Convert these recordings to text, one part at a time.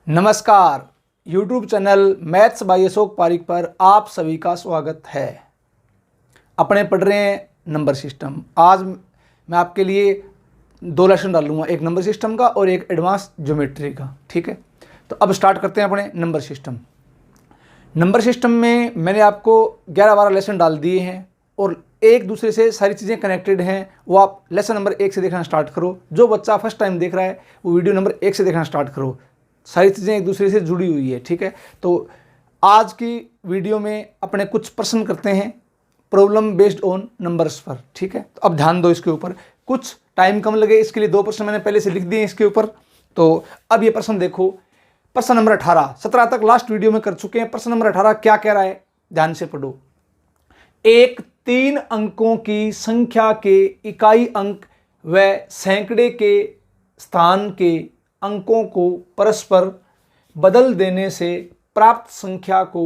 नमस्कार, YouTube channel maths by Ashok Pareek पर आप सभी का स्वागत है। अपने पढ़ रहे हैं नंबर सिस्टम। आज मैं आपके लिए दो लेसन डालूंगा, एक नंबर सिस्टम का और एक एडवांस ज्योमेट्री का। ठीक है, तो अब स्टार्ट करते हैं अपने नंबर सिस्टम। नंबर सिस्टम में मैंने आपको 11-12 लेसन डाल दिए हैं और एक दूसरे से सारी चीज़ें कनेक्टेड हैं। वो आप लेसन नंबर 1 से देखना स्टार्ट करो। जो बच्चा फर्स्ट टाइम देख रहा है वो वीडियो नंबर 1 से देखना स्टार्ट करो। सारी चीज़ें एक दूसरे से जुड़ी हुई है। ठीक है, तो आज की वीडियो में अपने कुछ प्रश्न करते हैं प्रॉब्लम बेस्ड ऑन नंबर्स पर। ठीक है, तो अब ध्यान दो इसके ऊपर, कुछ टाइम कम लगे इसके लिए 2 प्रश्न मैंने पहले से लिख दिए इसके ऊपर। तो अब ये प्रश्न देखो, प्रश्न नंबर 18, 17 तक लास्ट वीडियो में कर चुके हैं। प्रश्न नंबर 18 क्या कह रहा है, ध्यान से पढ़ो। एक 3 अंकों की संख्या के इकाई अंक व सैकड़े के स्थान के अंकों को परस्पर बदल देने से प्राप्त संख्या को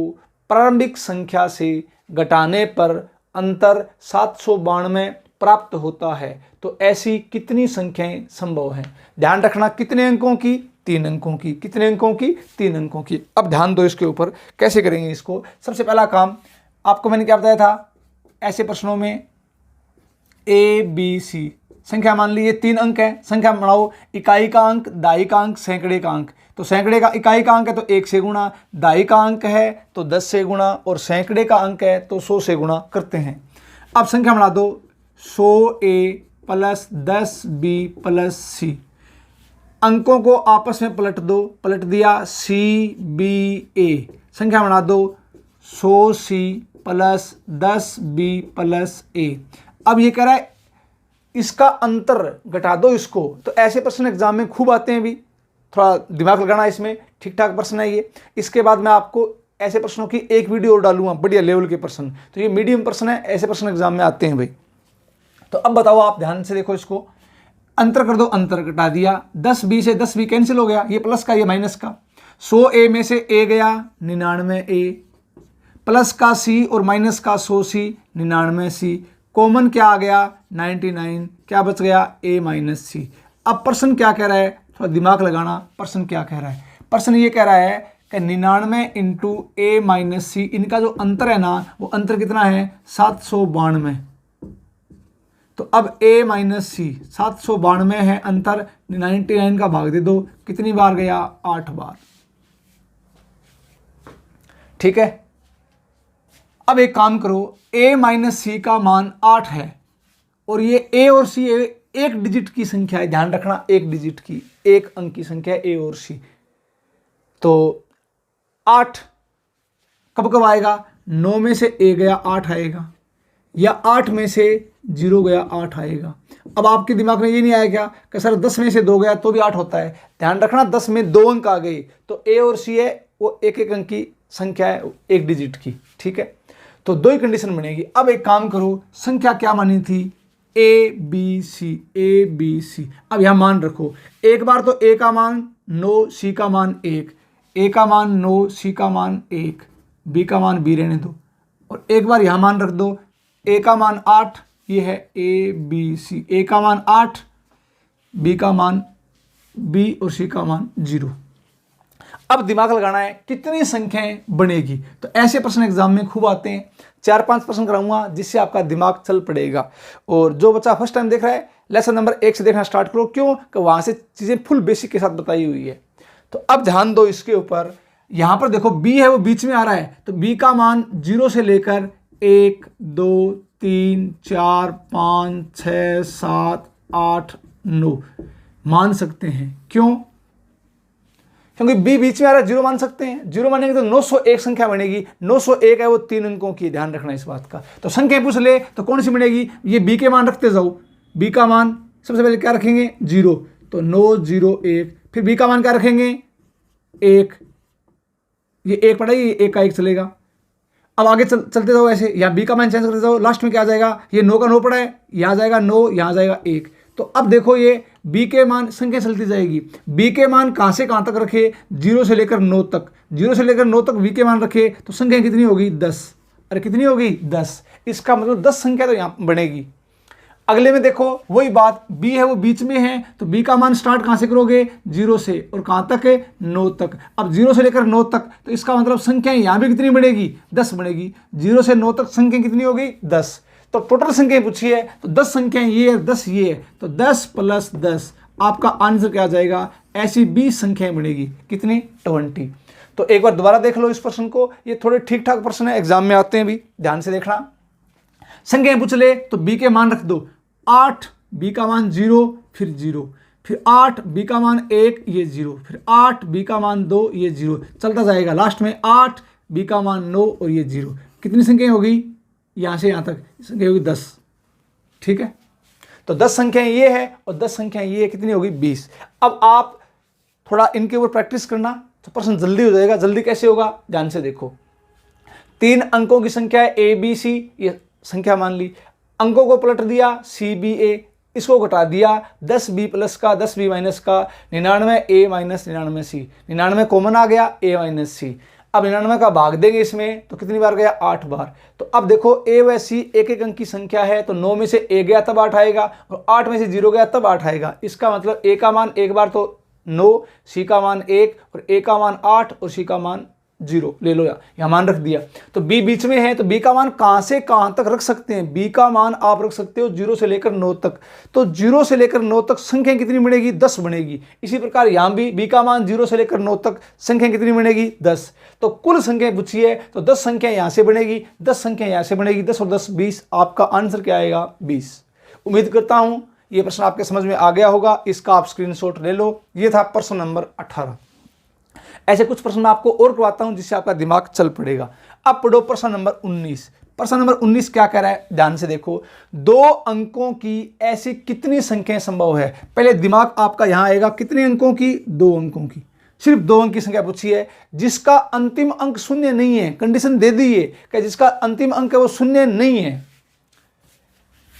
प्रारंभिक संख्या से घटाने पर अंतर 792 प्राप्त होता है। तो ऐसी कितनी संख्याएं संभव हैं? ध्यान रखना, कितने अंकों की? 3 अंकों की। कितने अंकों की? 3 अंकों की। अब ध्यान दो इसके ऊपर, कैसे करेंगे इसको। सबसे पहला काम आपको मैंने क्या बताया था, ऐसे प्रश्नों में ABC संख्या मान लीजिए 3 अंक है, संख्या बनाओ, इकाई का अंक, दाई का अंक, सैकड़े का अंक। तो सैकड़े का इकाई का अंक है तो 1 से गुणा, दाई का अंक है तो 10 से गुणा और सैकड़े का अंक है तो 100 से गुणा करते हैं। अब संख्या बना दो 100A plus 10B plus C। अंकों को आपस में पलट दो, पलट दिया CBA। संख्या बना दो 100C plus 10B plus A। अब ये कह रहा है इसका अंतर घटा दो इसको। तो ऐसे प्रश्न एग्जाम में खूब आते हैं, भी थोड़ा दिमाग लगाना इसमें, ठीक ठाक प्रश्न है ये। इसके बाद मैं आपको ऐसे प्रश्नों की एक वीडियो और डालूंगा, बढ़िया लेवल के प्रश्न। तो ये मीडियम प्रश्न है, ऐसे प्रश्न एग्जाम में आते हैं भाई। तो अब बताओ, आप ध्यान से देखो इसको, अंतर कर दो, अंतर घटा दिया। 10B से 10B कैंसिल हो गया, ये प्लस का ये माइनस का। 100A में से A गया 99A, प्लस का C और माइनस का 100C 99C, कॉमन क्या आ गया 99, क्या बच गया A माइनस C। अब प्रश्न क्या कह रहा है, थोड़ा दिमाग लगाना। प्रश्न क्या कह रहा है, प्रश्न ये कह रहा है कि 99 इंटू A माइनस C, इनका जो अंतर है ना, वो अंतर कितना है 792। तो अब A माइनस C 792 है अंतर, 99 का भाग दे दो, कितनी बार गया 8 बार। ठीक है, अब एक काम करो, A माइनस C का मान 8 है और ये A और C एक डिजिट की संख्या है। ध्यान रखना, एक डिजिट की, एक अंक की संख्या है A और C। तो 8 कब कब आएगा, 9 में से A गया 8 आएगा, या 8 में से 0 गया 8 आएगा। अब आपके दिमाग में ये नहीं आया क्या कि सर 10 में से 2 गया तो भी 8 होता है? ध्यान रखना, 10 में 2 अंक आ गए तो A और C है वो एक एक अंक की संख्या है, एक डिजिट की। ठीक है, तो 2 ही कंडीशन बनेगी। अब एक काम करो, संख्या क्या मानी थी ABC, ABC। अब यहां मान रखो, एक बार तो A का मान 9, C का मान 1, A का मान 9, C का मान 1, B का मान B रहने दो, और एक बार यहां मान रख दो, A का मान 8, ये है ABC, A का मान 8, B का मान B और C का मान 0। अब दिमाग लगाना है कितनी संख्याएं बनेगी। तो ऐसे प्रश्न एग्जाम में खूब आते हैं, 4-5 प्रश्न कराऊंगा जिससे आपका दिमाग चल पड़ेगा। और जो बच्चा फर्स्ट टाइम देख रहा है, लेसन नंबर 1 से देखना स्टार्ट करो। क्यों कि वहां से चीजें फुल बेसिक के साथ बताई हुई है। तो अब ध्यान दो इसके ऊपर, यहां पर देखो B है वो बीच में आ रहा है, तो B का मान 0 से लेकर 1, 2, 3, 4, 5, 6, 7, 8, 9 मान सकते हैं। क्यों? क्योंकि B बीच में आ रहा है, 0 मान सकते हैं। 0 मानेंगे तो 901 संख्या बनेगी। 901 है वो 3 अंकों की, ध्यान रखना इस बात का। तो संख्या पूछ ले तो कौन सी बनेगी, ये B के मान रखते जाओ। B का मान सबसे पहले क्या रखेंगे 0, तो 901। फिर B का मान क्या रखेंगे 1, ये 1 पड़ा, ये 1 का 1 चलेगा। अब आगे चलते जाओ ऐसे, यहाँ B का मान चेंज करते जाओ, लास्ट में क्या आ जाएगा, ये 9 का 9 पड़ा है, यहाँ जाएगा 9, यहाँ जाएगा 1। तो अब देखो ये B के मान संख्या चलती जाएगी। B के मान कहाँ से कहाँ तक रखे, 0 से लेकर 9 तक। 0 से लेकर 9 तक B के मान रखे तो संख्या कितनी होगी 10। अरे कितनी होगी 10। इसका मतलब 10 संख्या तो यहाँ बनेगी। अगले में देखो वही बात, b है वो बीच में है, तो b का मान स्टार्ट कहां से करोगे, 0 से, और कहां तक है, 9 तक। अब 0 से लेकर 9 तक, तो इसका मतलब संख्या यहां भी कितनी बढ़ेगी, 10 बढ़ेगी। 0 से 9 तक संख्या कितनी होगी, 10। तो टोटल संख्या पूछी है, तो 10 संख्याएं ये है, 10 ये है, तो 10 प्लस 10 आपका आंसर क्या आ जाएगा, ऐसी 20 संख्याएं बढ़ेगी, कितनी, 20। तो एक बार दोबारा देख लो इस प्रश्न को, ये थोड़े ठीक ठाक प्रश्न है, एग्जाम में आते हैं भी, ध्यान से देखना। संख्याएं पूछ ले तो b के मान रख दो, 8, b का मान 0, फिर 0, फिर 8, b का मान 1, ये 0, फिर 8, b का मान 2, ये 0, चलता जाएगा। लास्ट में 8, b का मान 9 और ये 0। कितनी संख्याएं होगी, यहां से यहां तक संख्या होगी 10। ठीक है, तो 10 संख्याएं ये है और 10 संख्याएं ये है, कितनी होगी, 20। अब आप थोड़ा इनके ऊपर प्रैक्टिस करना तो प्रश्न जल्दी हो जाएगा। जल्दी कैसे होगा, ध्यान से देखो। 3 अंकों की संख्या है a b c, ये संख्या मान ली, अंकों को पलट दिया c b a, इसको घटा दिया, 10b प्लस का 10b माइनस का 99a माइनस 99c, 99 कॉमन आ गया, a माइनस c। अब 99 का भाग देंगे इसमें तो कितनी बार गया, 8 बार। तो अब देखो a व c एक एक अंक की संख्या है, तो 9 में से a गया तब 8 आएगा, और 8 में से 0 गया तब 8 आएगा। इसका मतलब a का मान एक बार तो 9, c का मान 1, और a का मान 8 और c का मान 0 ले लो, यहाँ मान रख दिया। तो b बीच में है, तो b का मान कहां से कहां तक रख सकते हैं, b का मान आप रख सकते हो 0 से लेकर 9 तक। तो 0 से लेकर 9 तक संख्या कितनी बनेगी, 10 बनेगी। इसी प्रकार यहां भी b का मान 0 से लेकर 9 तक संख्या कितनी बनेगी, 10। तो कुल संख्या पूछी है, तो 10 संख्या यहां से बनेगी, 10 संख्या यहां से बनेगी, 10 और 10 20। आपका आंसर क्या आएगा, 20। उम्मीद करता हूं ये प्रश्न आपके समझ में आ गया होगा। इसका आप स्क्रीनशॉट ले लो। ये था प्रश्न नंबर 18। ऐसे कुछ प्रश्न मैं आपको और करवाता हूं जिससे आपका दिमाग चल पड़ेगा। अब पढ़ो प्रश्न नंबर 19। प्रश्न नंबर 19 क्या कह रहा है, ध्यान से देखो। 2 अंकों की ऐसी कितनी संख्याएं संभव है। पहले दिमाग आपका यहां आएगा, कितने अंकों की, 2 अंकों की। सिर्फ 2 अंक की संख्या पूछी है, जिसका अंतिम अंक शून्य नहीं है। कंडीशन दे दी है कि जिसका अंतिम अंक है वो शून्य नहीं है,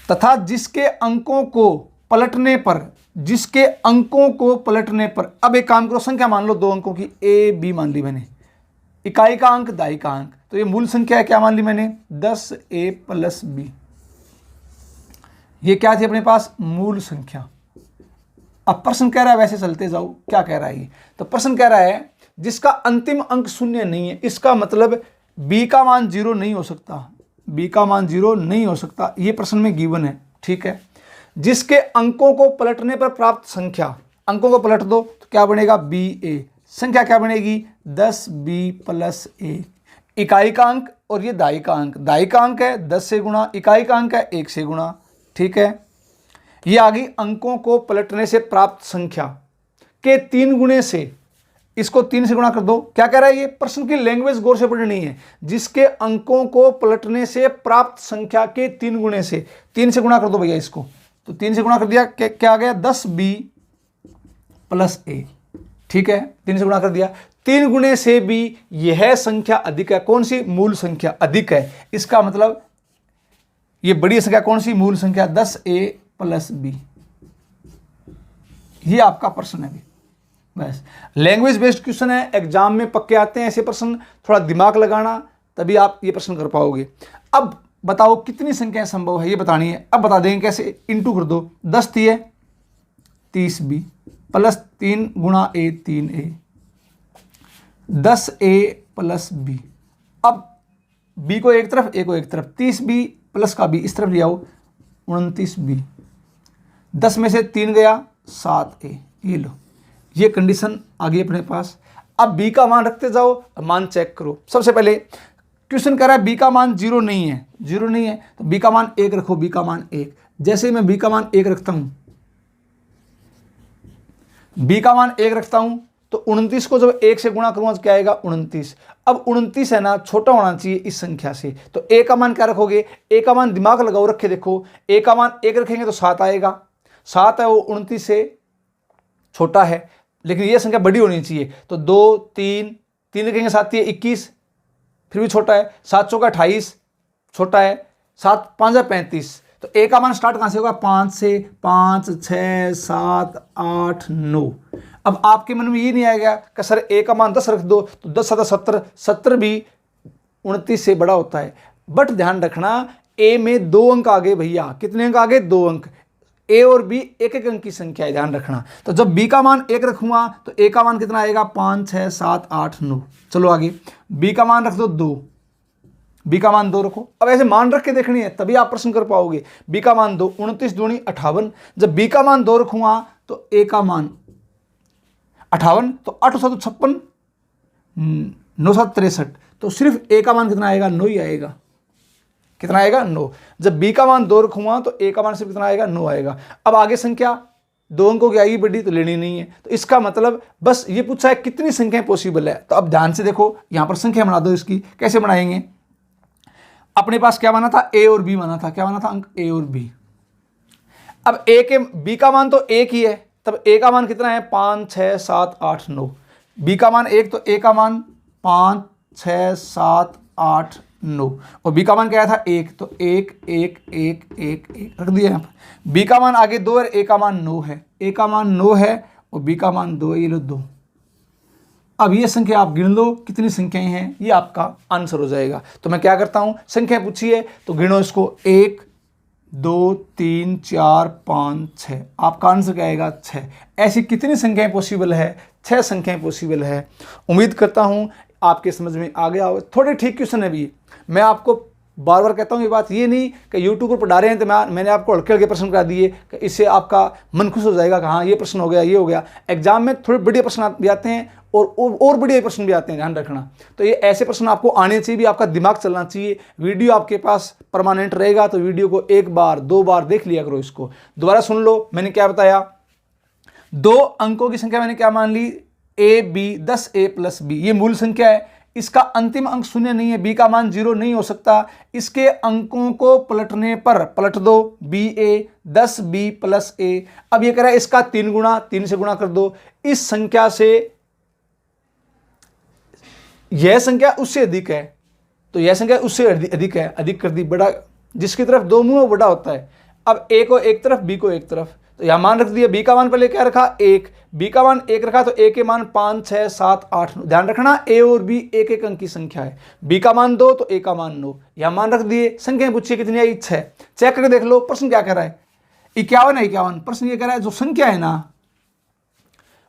तथा जिसके अंकों को पलटने पर, जिसके अंकों को पलटने पर, अब एक काम करो, संख्या मान लो 2 अंकों की, a b मान ली मैंने, इकाई का अंक दाई का अंक, तो ये मूल संख्या है, क्या मान ली मैंने, 10a प्लस b। ये क्या थी अपने पास, मूल संख्या। अब प्रश्न कह रहा है, वैसे चलते जाओ, क्या कह रहा है ये, तो प्रश्न कह रहा है जिसका अंतिम अंक शून्य नहीं है। इसका मतलब b का मान 0 नहीं हो सकता, b का मान 0 नहीं हो सकता, ये प्रश्न में गिवन है। ठीक है, जिसके अंकों को पलटने पर प्राप्त संख्या, अंकों को पलट दो तो क्या बनेगा, ba। संख्या क्या बनेगी, 10b प्लस a। इकाई का अंक और ये दाई का अंक, दाई का अंक है 10 से गुणा, इकाई का अंक है 1 से गुणा। ठीक है, ये आ गई अंकों को पलटने से प्राप्त संख्या के 3 गुणे से, इसको 3 से गुणा कर दो। क्या कह रहा है ये, प्रश्न की लैंग्वेज गौर से पढ़नी है। जिसके अंकों को पलटने से प्राप्त संख्या के 3 गुणे से, 3 से गुणा कर दो भैया इसको, तो 3 से गुणा कर दिया, क्या आ गया, 10b प्लस a। ठीक है, 3 से गुणा कर दिया, 3 गुणे से भी यह संख्या अधिक है। कौन सी, मूल संख्या अधिक है। इसका मतलब ये बड़ी संख्या कौन सी, मूल संख्या 10a प्लस b। ये आपका प्रश्न है। बस लैंग्वेज बेस्ड क्वेश्चन है, एग्जाम में पक्के आते हैं ऐसे प्रश्न। थोड़ा दिमाग लगाना तभी आप ये प्रश्न कर पाओगे। अब बताओ कितनी संख्याएं संभव है, ये बतानी है। अब बता देंगे कैसे, इंटू कर दो, 10 दिए 30b प्लस 3 गुणा a 3a, 10a plus b। अब b को एक तरफ, a को एक तरफ, 30b प्लस का b इस तरफ ले आओ, 29b। 10 में से 3 गया 7a, ये लो, ये कंडीशन आ गई अपने पास। अब b का मान रखते जाओ, मान चेक करो। सबसे पहले क्वेश्चन कह रहा है b का मान 0 नहीं है, 0 नहीं है तो b का मान 1 रखो, b का मान 1। जैसे ही मैं b का मान 1 रखता हूं, b का मान 1 रखता हूं तो 29 को जब 1 से गुणा करूंगा तो क्या आएगा, 29। अब 29 है ना, छोटा होना चाहिए इस संख्या से, तो a का मान क्या रखोगे, a का मान दिमाग लगाओ, रखे देखो, a का मान 1 रखेंगे तो 7 आएगा। 7 है वो 29 से छोटा है, लेकिन ये संख्या बड़ी होनी चाहिए, तो 2 3 3 रखेंगे, 7 21, फिर भी छोटा है। 7 चौका 28 छोटा है, 7 5 35, तो a का मान स्टार्ट कहां से होगा, 5 से, 5 6 7 8 9। अब आपके मन में ये नहीं आएगा कि सर a का मान 10 रख दो, तो 10 7 70, 70 भी 29 से बड़ा होता है। बट ध्यान रखना ए में 2 अंक आ गए भैया, कितने अंक आ गए? 2 अंक। ए और बी एक एक अंक की संख्या है, ध्यान रखना। तो जब बी का मान 1 रखूंगा तो ए का मान कितना आएगा? 5 6 7 8 9। चलो आगे, बी का मान रख दो 2, बी का मान 2 रखो। अब ऐसे मान रख के देखनी है तभी आप प्रश्न कर पाओगे। बी का मान 2, 29 दूनी 58। जब बी का मान 2 रखूंगा तो ए का मान 58, तो 8 7 56, 9 7 63। तो सिर्फ ए का मान कितना आएगा? 9 ही आएगा। कितना आएगा? 9। जब बी का मान 2 रखूंगा तो ए का मान सिर्फ कितना आएगा? 9 आएगा। अब आगे संख्या 2 अंकों की आएगी बड़ी, तो लेनी नहीं है। तो इसका मतलब बस ये पूछा है कितनी संख्याएं पॉसिबल है। तो अब ध्यान से देखो, यहां पर संख्या बना दो इसकी। कैसे बनाएंगे? अपने पास क्या माना था? ए और बी माना था। क्या माना था? अंक ए और बी। अब ए के बी का मान तो 1 ही है, तब ए का मान कितना है? 5 6 7 8 9। बी का मान 1, तो ए का मान 5 6 7 8 9। और बी का मान क्या था? 1, तो 1 1 1 1 1 रख दिया यहाँ पर। बी का मान आगे 2 है, ए का मान 9 है। ए का मान 9 है और बी का मान 2 है, ये लो 2। अब ये संख्या आप गिन लो कितनी संख्याएं हैं, ये आपका आंसर हो जाएगा। तो मैं क्या करता हूं, संख्या पूछी है तो गिनो इसको। 1 2 3 4 5 6। आपका आंसर क्या आएगा? 6। ऐसी कितनी संख्याएं पॉसिबल है? 6 संख्याएं पॉसिबल है। उम्मीद करता हूं आपके समझ में आ गया हो। थोड़े ठीक क्वेश्चन है भी, मैं आपको बार बार कहता हूँ ये बात, ये नहीं कि यूट्यूब पर पढ़ा रहे हैं तो मैंने आपको हल्के हल्के प्रश्न करा दिए कि इससे आपका मन खुश हो जाएगा कि हाँ ये प्रश्न हो गया, ये हो गया। एग्जाम में थोड़े बढ़िया प्रश्न भी आते हैं और बढ़िया प्रश्न भी आते हैं, ध्यान रखना। तो ये ऐसे प्रश्न आपको आने चाहिए भी, आपका दिमाग चलना चाहिए। वीडियो आपके पास परमानेंट रहेगा तो वीडियो को 1 बार 2 बार देख लिया करो। इसको दोबारा सुन लो, मैंने क्या बताया। 2 अंकों की संख्या मैंने क्या मान ली? ए बी, 10a + b, ये मूल संख्या है। इसका अंतिम अंक 0 नहीं है, बी का मान 0 नहीं हो सकता। इसके अंकों को पलटने पर पलट दो, ba 10b + a। अब ये कह रहा है इसका 3 गुणा, 3 से गुणा कर दो। इस संख्या से यह संख्या उससे अधिक है, तो यह संख्या उससे अधिक है, अधिक कर दी। बड़ा जिसकी तरफ 2 मुंह है वो बड़ा होता है। अब a को एक तरफ, b को एक तरफ, तो यहां मान रख दिया। b का मान पहले क्या रखा? 1। b का मान 1 रखा तो a के मान 5 6 7 8 9। ध्यान रखना a और b एक एक अंक की संख्या है। b का मान 2 तो a का मान 9। यहां मान रख दिए। संख्या पूछिए कितनी आई? 6। चेक करके देख लो प्रश्न क्या कह रहा है। 51 है, 51। प्रश्न ये कह रहा है जो संख्या है ना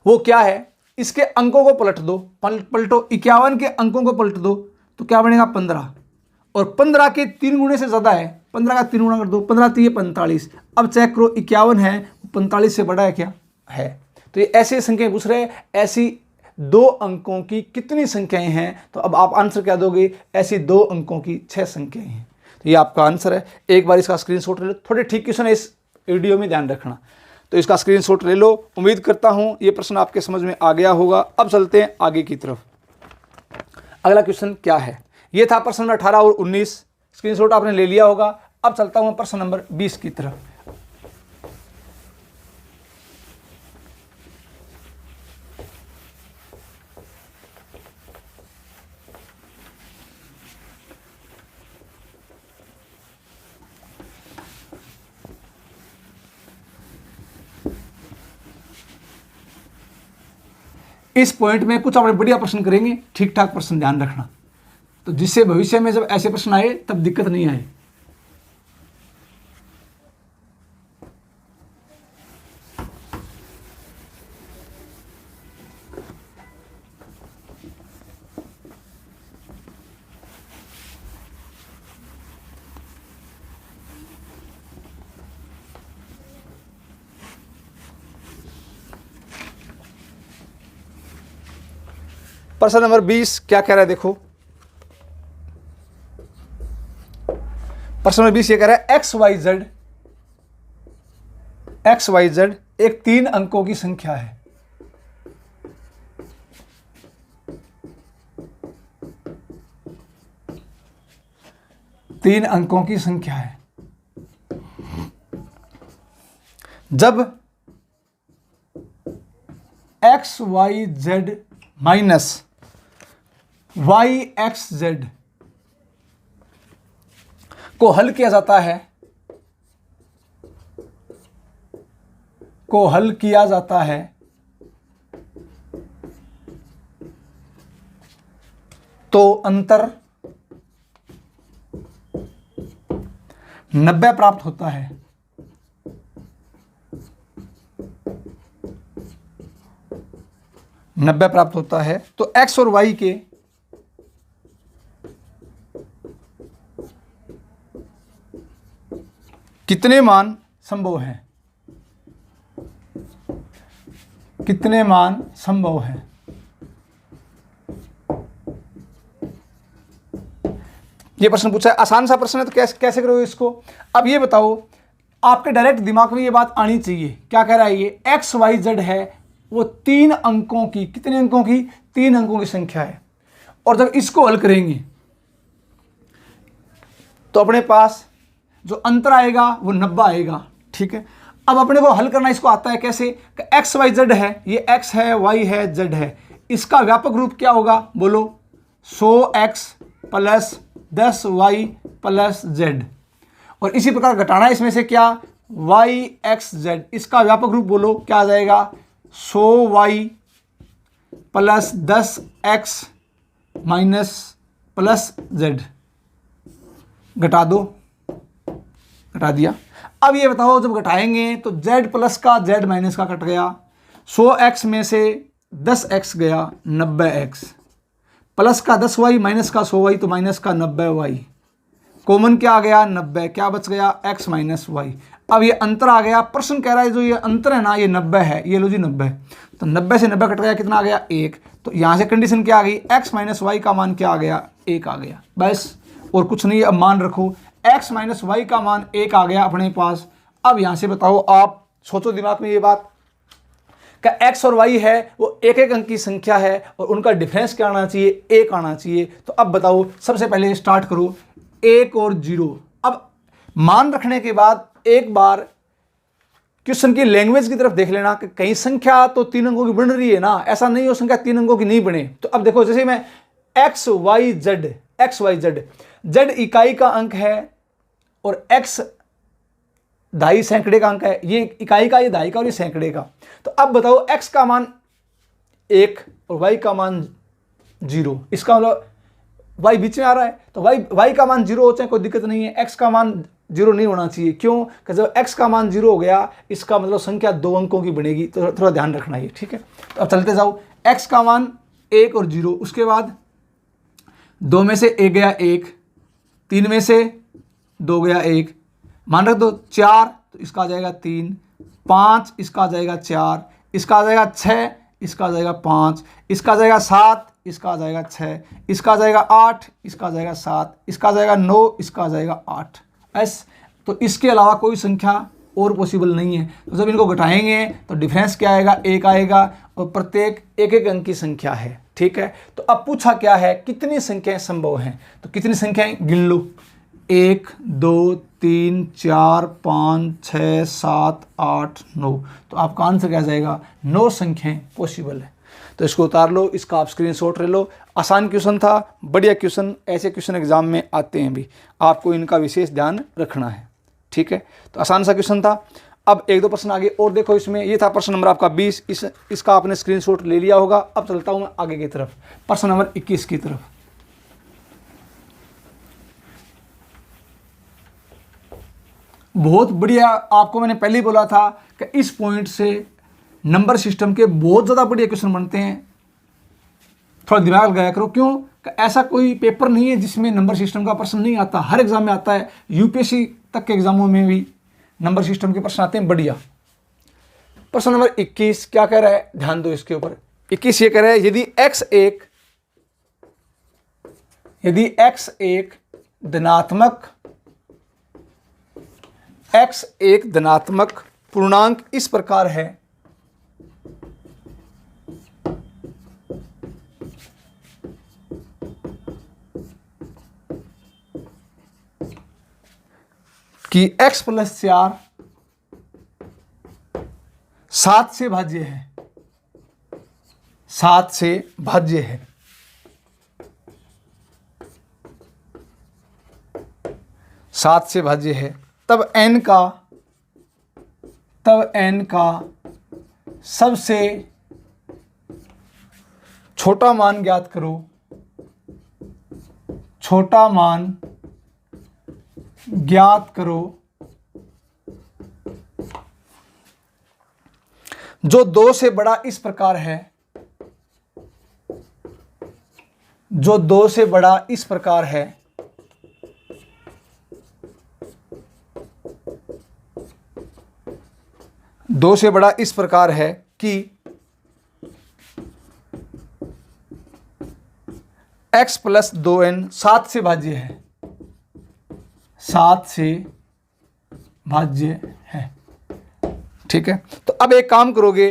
वो क्या है, इसके अंकों को पलट दो, पलटो। 51 के अंकों को पलट दो तो क्या बनेगा? 15। और 15 के 3 गुणे से ज्यादा है, 15 का 3 गुणा कर दो, 15 3 45। अब चेक करो 51 है, 45 से बड़ा है क्या? है। तो ये ऐसे संख्याएं पूछ रहे हैं, ऐसी 2 अंकों की कितनी संख्याएं हैं? तो अब आप आंसर क्या दोगे? ऐसी 2 अंकों की 6 संख्याएं हैं। तो ये आपका आंसर है। एक बार इसका स्क्रीनशॉट ले लो। थोड़े ठीक क्वेश्चन है इस वीडियो में, ध्यान रखना। तो इसका स्क्रीनशॉट ले लो। उम्मीद करता हूं ये प्रश्न आपके समझ में आ गया होगा। अब चलते हैं आगे की तरफ। अगला क्वेश्चन क्या है? ये था प्रश्न नंबर 18 और 19। स्क्रीनशॉट आपने ले लिया होगा। अब चलता हूं प्रश्न नंबर 20 की तरफ। इस पॉइंट में कुछ अपने बढ़िया प्रश्न करेंगे, ठीक ठाक प्रश्न, ध्यान रखना, तो जिससे भविष्य में जब ऐसे प्रश्न आए तब दिक्कत नहीं आए। प्रश्न नंबर 20 क्या कह रहा है देखो। प्रश्न नंबर 20 ये कह रहा है XYZ एक 3 अंकों की संख्या है। तीन अंकों की संख्या है। जब XYZ माइनस YXZ को हल किया जाता है, तो अंतर 90 प्राप्त होता है। नब्बे प्राप्त होता है तो x और y के कितने मान संभव हैं? कितने मान संभव हैं? ये प्रश्न पूछा है, आसान सा प्रश्न है, तो कैसे कैसे करोगे इसको? अब ये बताओ, आपके डायरेक्ट दिमाग में ये बात आनी चाहिए। क्या कह रहा है ये? एक्स वाई जेड है, वो 3 अंकों की, कितने अंकों की? 3 अंकों की संख्या है। और जब इसको हल करेंगे तो अपने पास जो अंतर आएगा वो 90 आएगा। ठीक है, अब अपने को हल करना इसको आता है कैसे? एक्स वाई जेड है, ये एक्स है, वाई है, जेड है, इसका व्यापक रूप क्या होगा? बोलो। 100x plus 10y plus Z. और इसी प्रकार घटाना इसमें से क्या? y x z, इसका व्यापक रूप बोलो क्या आ जाएगा? 100y plus 10x minus plus z। घटा दो, घटा दिया। अब ये बताओ, जब घटाएंगे तो z प्लस का z माइनस का कट गया, 100x में से 10x गया, 90x, प्लस का 10y माइनस का 100y, तो माइनस का 90y, कॉमन क्या आ गया? 90, क्या बच गया? x minus Y. अब ये अंतर आ गया, प्रश्न कह रहा है जो ये अंतर है ना, ये 90 है, ये लो जी 90, तो 90 से 90 कट गया, कितना आ गया? 1। तो यहाँ से कंडीशन क्या आ गई? x माइनस वाई का मान क्या आ गया? 1 आ गया, बस और कुछ नहीं। अब मान रखो, x माइनस वाई का मान 1 आ गया अपने पास। अब यहाँ से बताओ, आप सोचो दिमाग में ये बात, क्या x और y है वो एक एक अंक की संख्या है और उनका डिफरेंस क्या आना चाहिए? 1 आना चाहिए। तो अब बताओ, सबसे पहले स्टार्ट करो 1 और 0। अब मान रखने के बाद एक बार क्वेश्चन की लैंग्वेज की तरफ देख लेना कि कहीं संख्या तो 3 अंकों की बन रही है ना, ऐसा नहीं हो संख्या 3 अंकों की नहीं बने। तो अब देखो, जैसे मैं एक्स वाई जेड, जेड इकाई का अंक है और एक्स दहाई सैकड़े का अंक है, ये इकाई का, ये दहाई का और ये सैकड़े का। तो अब बताओ, x का मान 1 और y का मान 0, इसका मतलब y बीच में आ रहा है, तो y का मान 0 हो चाहे कोई दिक्कत नहीं है, x का मान 0 नहीं होना चाहिए। क्यों? कि जब x का मान 0 हो गया, इसका मतलब संख्या 2 अंकों की बनेगी, तो थोड़ा ध्यान रखना ये। ठीक है, तो अब चलते जाओ, x का मान 1 और 0, उसके बाद 2 में से 1 गया 1, 3 में से 2 गया 1, मान रख दो 4, तो इसका आ जाएगा 3, 5 इसका आ जाएगा 4, इसका आ जाएगा 6, इसका आ जाएगा 5, इसका आ जाएगा 7, इसका आ जाएगा 6, इसका आ जाएगा 8, इसका आ जाएगा 7, इसका आ जाएगा 9, इसका आ जाएगा 8। एस, तो इसके अलावा कोई संख्या और पॉसिबल नहीं है। तो जब इनको घटाएंगे तो डिफरेंस क्या आएगा? 1 आएगा, और प्रत्येक एक एक अंक की संख्या है। ठीक है, तो अब पूछा क्या है? कितनी संख्याएं संभव हैं? तो कितनी संख्याएं गिन लो, 1 2 3 4 5 6 7 8 9। तो आपका आंसर क्या जाएगा? 9 संख्याएं पॉसिबल है। तो इसको उतार लो, इसका आप स्क्रीनशॉट ले लो। आसान क्वेश्चन था, बढ़िया क्वेश्चन, ऐसे क्वेश्चन एग्जाम में आते हैं भी, आपको इनका विशेष ध्यान रखना है। ठीक है, तो आसान सा क्वेश्चन था। अब 1-2 प्रश्न आगे और देखो, इसमें ये था प्रश्न नंबर आपका 20, इसका आपने स्क्रीनशॉट ले लिया होगा। अब चलता हूं मैं आगे की तरफ, प्रश्न नंबर 21 की तरफ। बहुत बढ़िया, आपको मैंने पहले ही बोला था कि इस पॉइंट से नंबर सिस्टम के बहुत ज़्यादा बढ़िया क्वेश्चन बनते हैं। थोड़ा दिमाग लगाया करो, क्यों कि ऐसा कोई पेपर नहीं है जिसमें नंबर सिस्टम का प्रश्न नहीं आता, हर एग्जाम में आता है। यूपीएससी तक के एग्जामों में भी नंबर सिस्टम के प्रश्न आते हैं बढ़िया। प्रश्न नंबर 21 क्या कह रहा है? ध्यान दो इसके ऊपर। 21 ये कह रहा है, यदि x एक धनात्मक पूर्णांक इस प्रकार है कि x प्लस 4 7 से भाज्य है, 7 से भाज्य है, 7 से भाज्य है, तब n का सबसे छोटा मान ज्ञात करो, छोटा मान ज्ञात करो जो 2 से बड़ा इस प्रकार है, जो 2 से बड़ा इस प्रकार है, दो से बड़ा इस प्रकार है कि x प्लस 2n 7 से भाज्य है, 7 से भाज्य है। ठीक है, तो अब एक काम करोगे,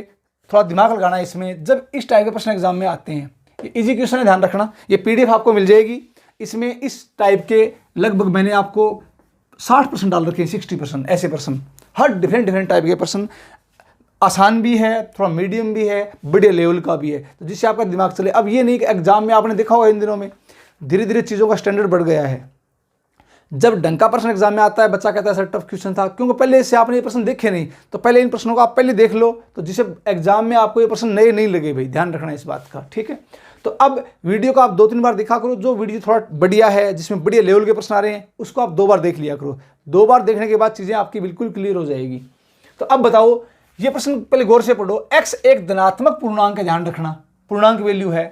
थोड़ा दिमाग लगाना इसमें। जब इस टाइप के प्रश्न एग्जाम में आते हैं, ये इजी क्वेश्चन है, ध्यान रखना। ये पीडीएफ आपको मिल जाएगी, इसमें इस टाइप के लगभग मैंने आपको 60% डाल रखे हैं, 60% ऐसे प्रश्न, हर डिफरेंट टाइप के प्रश्न, आसान भी है, थोड़ा मीडियम भी है, बड़े लेवल का भी है, तो जिससे आपका दिमाग चले। अब ये नहीं कि एग्जाम में आपने देखा होगा इन दिनों में धीरे धीरे चीज़ों का स्टैंडर्ड बढ़ गया है। जब ढंग का प्रश्न एग्जाम में आता है, बच्चा कहता है सर टफ क्वेश्चन था, क्योंकि पहले से आपने ये प्रश्न देखे नहीं, तो पहले इन प्रश्नों को आप पहले देख लो, तो जिससे एग्जाम में आपको ये प्रश्न नए नहीं लगे भाई, ध्यान रखना इस बात का। ठीक है, तो अब वीडियो को आप 2-3 बार देखा करो, जो वीडियो थोड़ा बढ़िया है, जिसमें बढ़िया लेवल के प्रश्न आ रहे हैं, उसको आप 2 बार देख लिया करो। 2 बार देखने के बाद चीज़ें आपकी बिल्कुल क्लियर हो जाएगी। तो अब बताओ, ये प्रश्न पहले गौर से पढ़ो। x एक धनात्मक पूर्णांक है, ध्यान रखना, पूर्णांक वैल्यू है,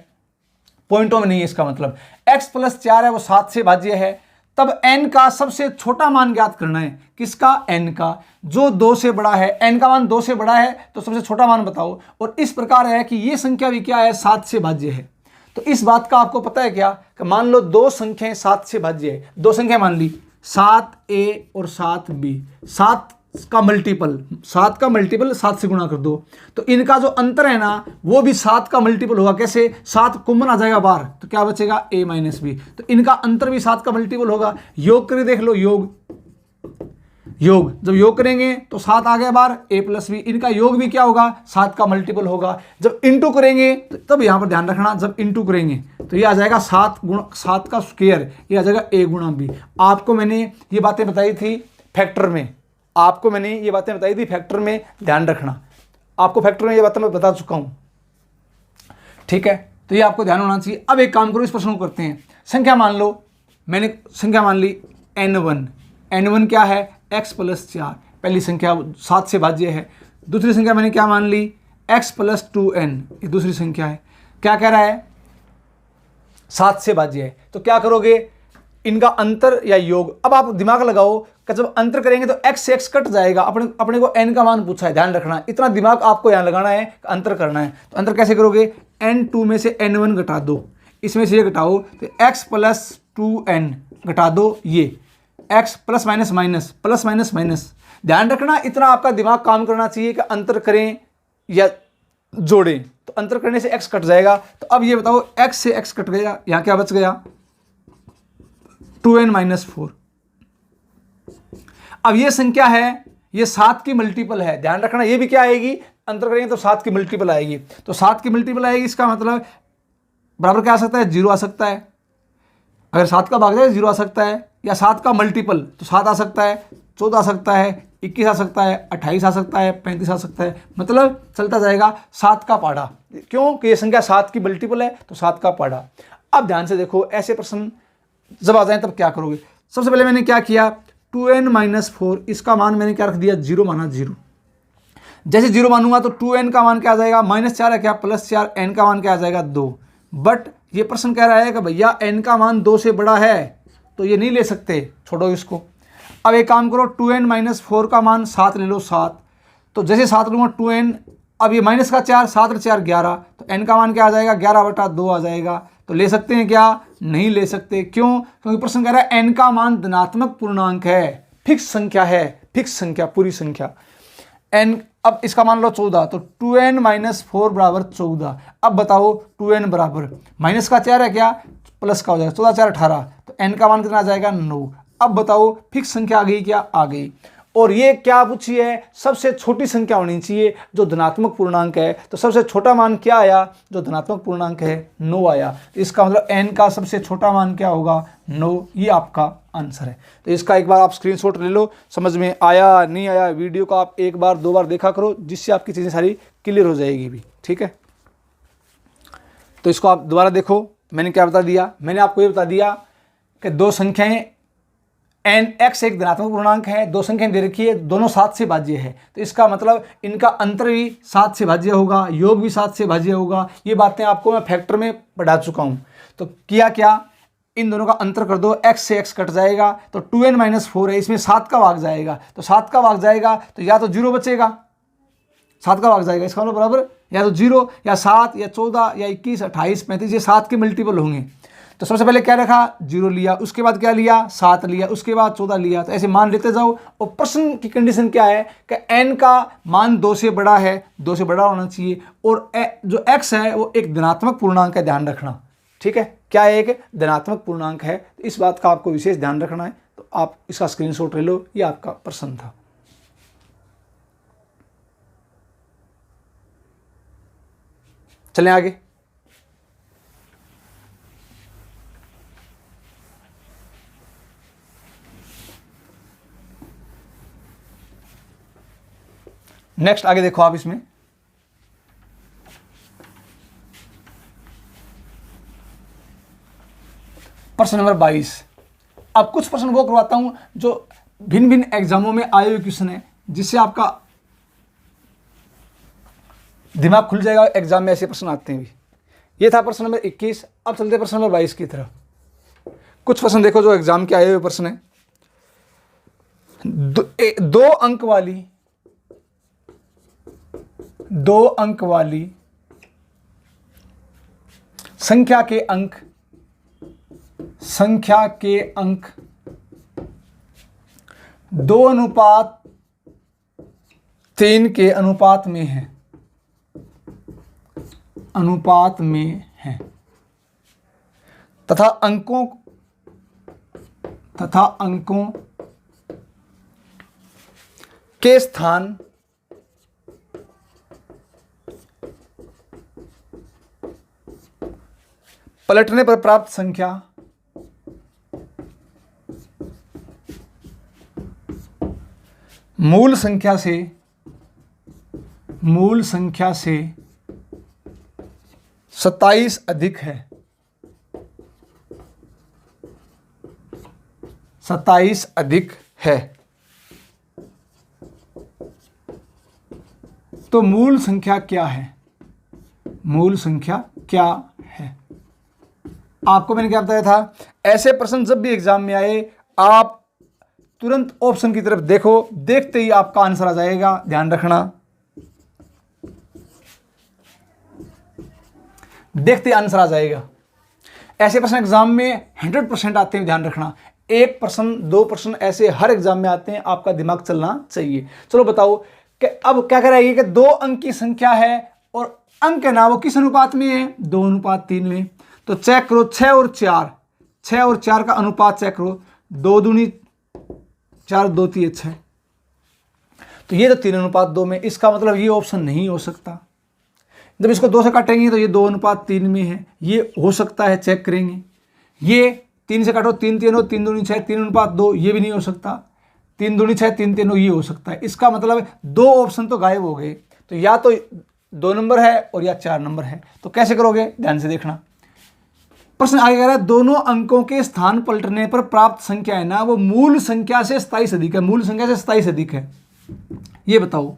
पॉइंटों में नहीं है इसका मतलब। x प्लस 4 है, वो 7 से भाज्य है। तब n का सबसे छोटा मान ज्ञात करना है। किसका? n का, जो 2 से बड़ा है। n का मान 2 से बड़ा है, तो सबसे छोटा मान बताओ। और इस प्रकार है कि ये संख्या भी क्या है? 7 से भाज्य है। तो इस बात का आपको पता है क्या, कि मान लो 2 संख्याएं 7 से भाज्य है। 2 संख्या मान ली 7a और 7b, 7 का मल्टीपल 7 से गुणा कर दो, तो इनका जो अंतर है ना, वो भी 7 का मल्टीपल होगा। कैसे? 7 कॉमन आ जाएगा बाहर, तो क्या बचेगा? a माइनस बी, तो इनका अंतर भी 7 का मल्टीपल होगा। योग करके देख लो, योग जब योग करेंगे तो 7 आ गया बाहर, a प्लस बी, इनका योग भी क्या होगा? 7 का मल्टीपल होगा। जब इंटू करेंगे तो तब यहां पर ध्यान रखना, जब इंटू करेंगे तो ये आ जाएगा 7 का स्क्वायर, ये आ जाएगा a गुणा बी। आपको मैंने ये बातें बताई थी फैक्टर में, ध्यान रखना, आपको फैक्टर में ये बातें मैं बता चुका हूं। ठीक है, तो ये आपको ध्यान होना चाहिए। अब एक काम करो, इस प्रश्न को करते हैं। संख्या मान लो, मैंने संख्या मान ली n1 क्या है? x प्लस 4, पहली संख्या 7 से भाज्य है। दूसरी संख्या मैंने क्या मान ली? x प्लस 2n, ये दूसरी संख्या है। क्या कह रहा है? 7 से भाज्य है। तो क्या करोगे? इनका अंतर या योग। अब आप दिमाग लगाओ कि जब अंतर करेंगे तो x से x कट जाएगा। अपने को n का मान पूछा है, ध्यान रखना, इतना दिमाग आपको यहाँ लगाना है, अंतर करना है। तो अंतर कैसे करोगे? n2 में से n1 घटा दो, इसमें से ये घटाओ, तो x प्लस 2n घटा दो, ये x प्लस माइनस माइनस। ध्यान रखना, इतना आपका दिमाग काम करना चाहिए कि अंतर करें या जोड़ें, तो अंतर करने से x कट जाएगा। तो अब ये बताओ, x से x कट गया, यहाँ क्या बच गया? 2n minus 4। अब ये संख्या है, ये 7 की मल्टीपल है, ध्यान रखना, ये भी क्या आएगी? अंतर करेंगे तो 7 की मल्टीपल आएगी। तो 7 की मल्टीपल आएगी, इसका मतलब बराबर क्या आ सकता है? 0 आ सकता है। अगर 7 का भाग जाए 0 आ सकता है, या 7 का मल्टीपल तो 7 आ सकता है, 14 आ सकता है, 21 आ सकता है, 28 आ सकता है, 35 आ सकता है, मतलब चलता जाएगा 7 का पहाड़ा। क्यों? कि ये संख्या 7 की मल्टीपल है, तो 7 का पहाड़ा। अब ध्यान से देखो, ऐसे प्रश्न जब आ जाए तब क्या करोगे? सबसे पहले मैंने क्या किया? 2n माइनस 4, इसका मान मैंने क्या रख दिया? 0 माना, 0। जैसे 0 मानूंगा तो 2n का मान क्या आ जाएगा? -4 है क्या? +4, n का मान क्या आ जाएगा? 2। बट ये प्रश्न कह रहा है कि भैया n का मान 2 से बड़ा है, तो ये नहीं ले सकते, छोड़ो इसको। अब एक काम करो, 2n माइनस 4 का मान 7 ले लो, 7। तो जैसे 7 लूँगा 2n, अब ये माइनस का 4, 7 और 4 11, तो n का मान क्या आ जाएगा? 11/2 आ जाएगा। तो ले सकते हैं क्या? नहीं ले सकते। क्यों? क्योंकि प्रश्न कह रहा है n का मान धनात्मक पूर्णांक है, फिक्स संख्या है, फिक्स संख्या, पूरी संख्या n। अब इसका मान लो 14, तो 2n माइनस 4 बराबर 14। अब बताओ 2n बराबर माइनस का 4 है क्या? प्लस का हो जाएगा, 14 4 18, तो n का मान कितना आ जाएगा? 9। अब बताओ फिक्स संख्या आ गई क्या? आ गई। और ये क्या पूछी है? सबसे छोटी संख्या होनी चाहिए जो धनात्मक पूर्णांक है। तो सबसे छोटा मान क्या आया? जो धनात्मक पूर्णांक है, 9 आया। इसका मतलब n का सबसे छोटा मान क्या होगा? 9। ये आपका आंसर है। तो इसका एक बार आप स्क्रीनशॉट ले लो, समझ में आया नहीं आया, वीडियो को आप 1 बार 2 बार देखा करो, जिससे आपकी चीज़ें सारी क्लियर हो जाएगी भी। ठीक है, तो इसको आप दोबारा देखो। मैंने क्या बता दिया? मैंने आपको ये बता दिया कि 2 संख्याएं एन एक्स एक धनात्मक पूर्णांक है, दो संख्या दे रखी है, दोनों 7 से भाज्य है, तो इसका मतलब इनका अंतर भी 7 से भाज्य होगा, योग भी 7 से भाज्य होगा। ये बातें आपको मैं फैक्टर में पढ़ा चुका हूं। तो किया क्या, इन दोनों का अंतर कर दो, x से x कट जाएगा तो 2n-4 है, इसमें 7 का भाग जाएगा, तो 7 का भाग जाएगा तो या तो 0 बचेगा, 7 का भाग जाएगा, इसका मतलब बराबर या तो 0 या 7 या 14 या 21 28 35, ये 7 के मल्टीपल होंगे। तो सबसे पहले क्या रखा, 0 लिया, उसके बाद क्या लिया, 7 लिया, उसके बाद 14 लिया, तो ऐसे मान लेते जाओ। और प्रश्न की कंडीशन क्या है कि n का मान 2 से बड़ा है, 2 से बड़ा होना चाहिए, और जो x है वो एक धनात्मक पूर्णांक है, ध्यान रखना, ठीक है, क्या है, एक धनात्मक पूर्णांक है। तो इस बात का आपको विशेष ध्यान रखना है। तो आप इसका स्क्रीनशॉट ले लो, ये आपका प्रश्न था। चलें आगे। नेक्स्ट आगे देखो आप इसमें, प्रश्न नंबर 22। अब कुछ प्रश्न वो करवाता हूं जो भिन्न भिन्न एग्जामों में आए हुए क्वेश्चन है, जिससे आपका दिमाग खुल जाएगा, एग्जाम में ऐसे प्रश्न आते हैं भी। ये था प्रश्न नंबर 21। अब चलते प्रश्न नंबर 22 की तरफ। कुछ प्रश्न देखो जो एग्जाम के आए हुए प्रश्न है। दो अंक वाली संख्या के अंक 2:3 के अनुपात में है तथा अंकों के स्थान पलटने पर प्राप्त संख्या मूल संख्या से 27 अधिक है। 27 अधिक है। तो मूल संख्या क्या है? मूल संख्या क्या है? आपको मैंने क्या बताया था, ऐसे प्रश्न जब भी एग्जाम में आए आप तुरंत ऑप्शन की तरफ देखो, देखते ही आपका आंसर आ जाएगा, ध्यान रखना। देखते ही आंसर आ जाएगा। ऐसे प्रश्न एग्जाम में 100% आते हैं, ध्यान रखना। एक प्रश्न, दो प्रश्न ऐसे हर एग्जाम में आते हैं, आपका दिमाग चलना चाहिए। चलो बताओ कि अब क्या कराइए कि 2 अंक की संख्या है और अंक है ना वो किस अनुपात में है? 2:3 में। तो चेक करो 6 और 4 का अनुपात चेक करो। 2 दूनी 4, 2 3 6। तो ये तो 3:2 में, इसका मतलब ये ऑप्शन नहीं हो सकता। जब इसको 2 से काटेंगे तो ये 2:3 में है, ये हो सकता है, चेक करेंगे। ये 3 से काटो, 3 3 हो, 3 दूनी 6, 3:2, ये भी नहीं हो सकता। 3 दूनी 6, 3 3 हो, ये हो सकता है। इसका मतलब 2 ऑप्शन तो गायब हो गए। तो या तो 2 नंबर है और या 4 नंबर है। तो कैसे करोगे, ध्यान से देखना। प्रश्न आगे कह रहा है दोनों अंकों के स्थान पलटने पर प्राप्त संख्या है ना वो मूल संख्या से 27 अधिक है। मूल संख्या से 27 अधिक है। ये बताओ,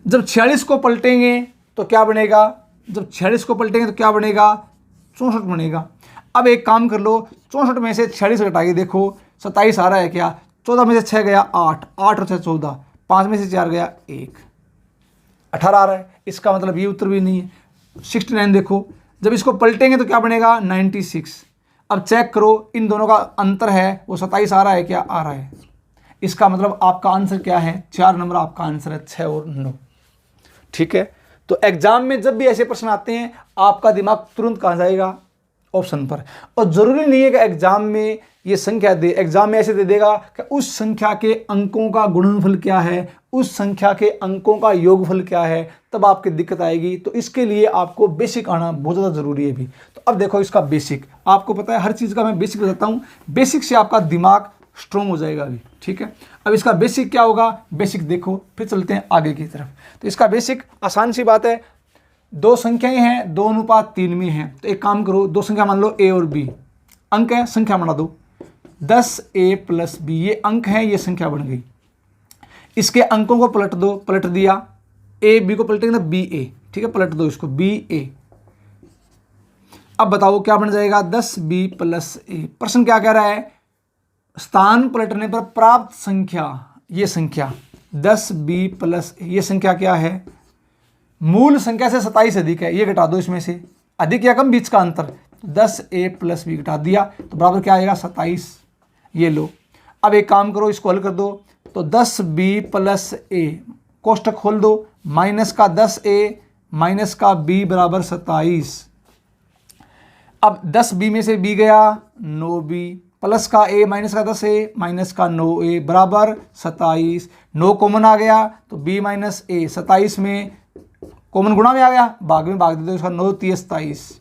जब 46 को पलटेंगे तो क्या बनेगा? जब 46 को पलटेंगे तो क्या बनेगा? 64 बनेगा। अब एक काम कर लो, 64 में से 46 घटाइए, देखो 27 आ रहा है क्या? 14 में से 6 गया 8, 8 और 6 14, 5 में से 4 गया 1, 18 आ रहा है। इसका मतलब ये उत्तर भी नहीं है। 69 देखो, जब इसको पलटेंगे तो क्या बनेगा? 96। अब चेक करो, इन दोनों का अंतर है वो 27 आ रहा है क्या? आ रहा है। इसका मतलब आपका आंसर क्या है? 4 नंबर आपका आंसर है, 6 और 9। ठीक है। तो एग्जाम में जब भी ऐसे प्रश्न आते हैं आपका दिमाग तुरंत कहाँ जाएगा? ऑप्शन पर। और जरूरी नहीं है कि एग्जाम में ये संख्या दे, एग्जाम में ऐसे दे देगा कि उस संख्या के अंकों का गुणनफल क्या है, उस संख्या के अंकों का योगफल क्या है, तब आपकी दिक्कत आएगी। तो इसके लिए आपको बेसिक आना बहुत ज़्यादा जरूरी है भी। तो अब देखो इसका बेसिक, आपको पता है हर चीज़ का मैं बेसिक बताता हूँ, बेसिक से आपका दिमाग स्ट्रॉन्ग हो जाएगा अभी। ठीक है। अब इसका बेसिक क्या होगा? बेसिक देखो, फिर चलते हैं आगे की तरफ। तो इसका बेसिक आसान सी बात है, 2 संख्याएं हैं, 2:3 में हैं। तो एक काम करो, 2 संख्या मान लो ए और बी, अंक है, संख्या बना दो। 10a प्लस बी, ये अंक है, ये संख्या बन गई। इसके अंकों को पलट दो, पलट दिया, ए बी को पलटेंगे ना बी ए, ठीक है, पलट दो इसको बी ए। अब बताओ क्या बन जाएगा, 10b प्लस ए। प्रश्न क्या कह रहा है, स्थान पलटने पर प्राप्त संख्या, ये संख्या 10b प्लस ए, ये संख्या क्या है, मूल संख्या से 27 अधिक है, ये घटा दो इसमें से, अधिक या कम बीच का अंतर, 10a प्लस बी घटा दिया तो बराबर क्या आएगा 27, ये लो। अब एक काम करो, इसको हल कर दो, तो 10b प्लस ए, कोष्टक खोल दो, माइनस का 10a माइनस का b बराबर 27। अब 10b में से b गया 9b, प्लस का a माइनस का 10a माइनस का 9a बराबर 27। 9 कॉमन आ गया तो b माइनस a, 27 में कॉमन गुणा में आ गया, भाग में भाग दे दो, इसका 9 3 27।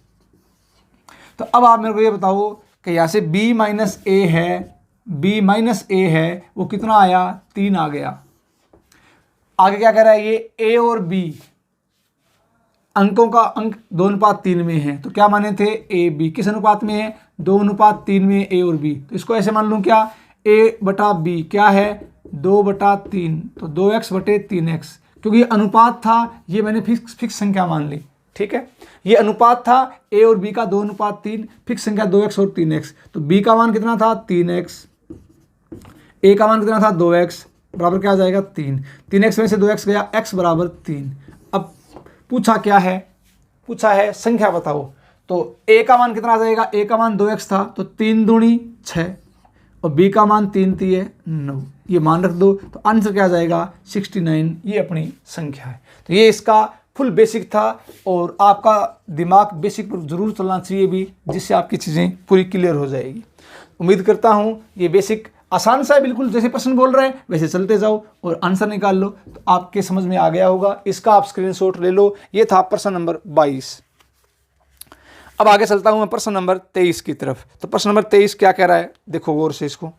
तो अब आप मेरे को ये बताओ कि यहाँ से b माइनस a है, b माइनस a है, वो कितना आया, 3 आ गया। आगे क्या कह रहा है, ये a और b अंकों का अंक 2:3 में है, तो क्या माने थे, ए बी किस अनुपात में है, 2:3 में ए और बी। तो इसको ऐसे मान लूँ क्या, a बटा बी क्या है 2/3, तो 2x बटे 3x, क्योंकि ये अनुपात था, ये मैंने फिक्स संख्या मान ली, ठीक है, ये अनुपात था a और b का 2:3, फिक्स संख्या 2x और 3x, तो b का मान कितना था 3x, a का मान कितना था 2x, बराबर क्या आ जाएगा 3, 3x में से 2x गया, x बराबर 3। अब पूछा क्या है, पूछा है संख्या बताओ, तो a का मान कितना आ जाएगा, a का मान 2x था, तो 3 दूनी 6 और b का मान 3 3 9, ये मान रख दो, तो आंसर क्या आ जाएगा 69, ये अपनी संख्या है। तो ये इसका फुल बेसिक था, और आपका दिमाग बेसिक पर जरूर चलना चाहिए भी, जिससे आपकी चीज़ें पूरी क्लियर हो जाएगी। उम्मीद करता हूँ ये बेसिक आसान सा है, बिल्कुल जैसे प्रश्न बोल रहे हैं वैसे चलते जाओ और आंसर निकाल लो, तो आपके समझ में आ गया होगा। इसका आप स्क्रीनशॉट ले लो। ये था प्रश्न नंबर 22। अब आगे चलता हूं मैं प्रश्न नंबर 23 की तरफ। तो प्रश्न नंबर 23 क्या कह रहा है, देखो गौर से इसको।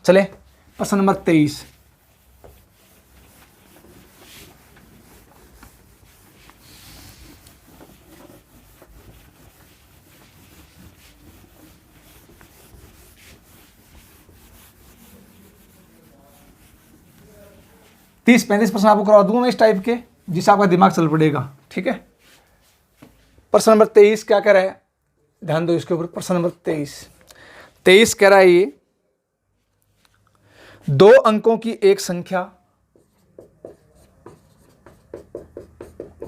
चले प्रश्न नंबर 23। तीस 35 प्रश्न आपको करवा दूंगा मैं इस टाइप के, जिससे आपका दिमाग चल पड़ेगा, ठीक है। प्रश्न नंबर 23 क्या कह रहा है, ध्यान दो इसके ऊपर। प्रश्न नंबर 23 कह रहा है ये, 2 अंकों की एक संख्या,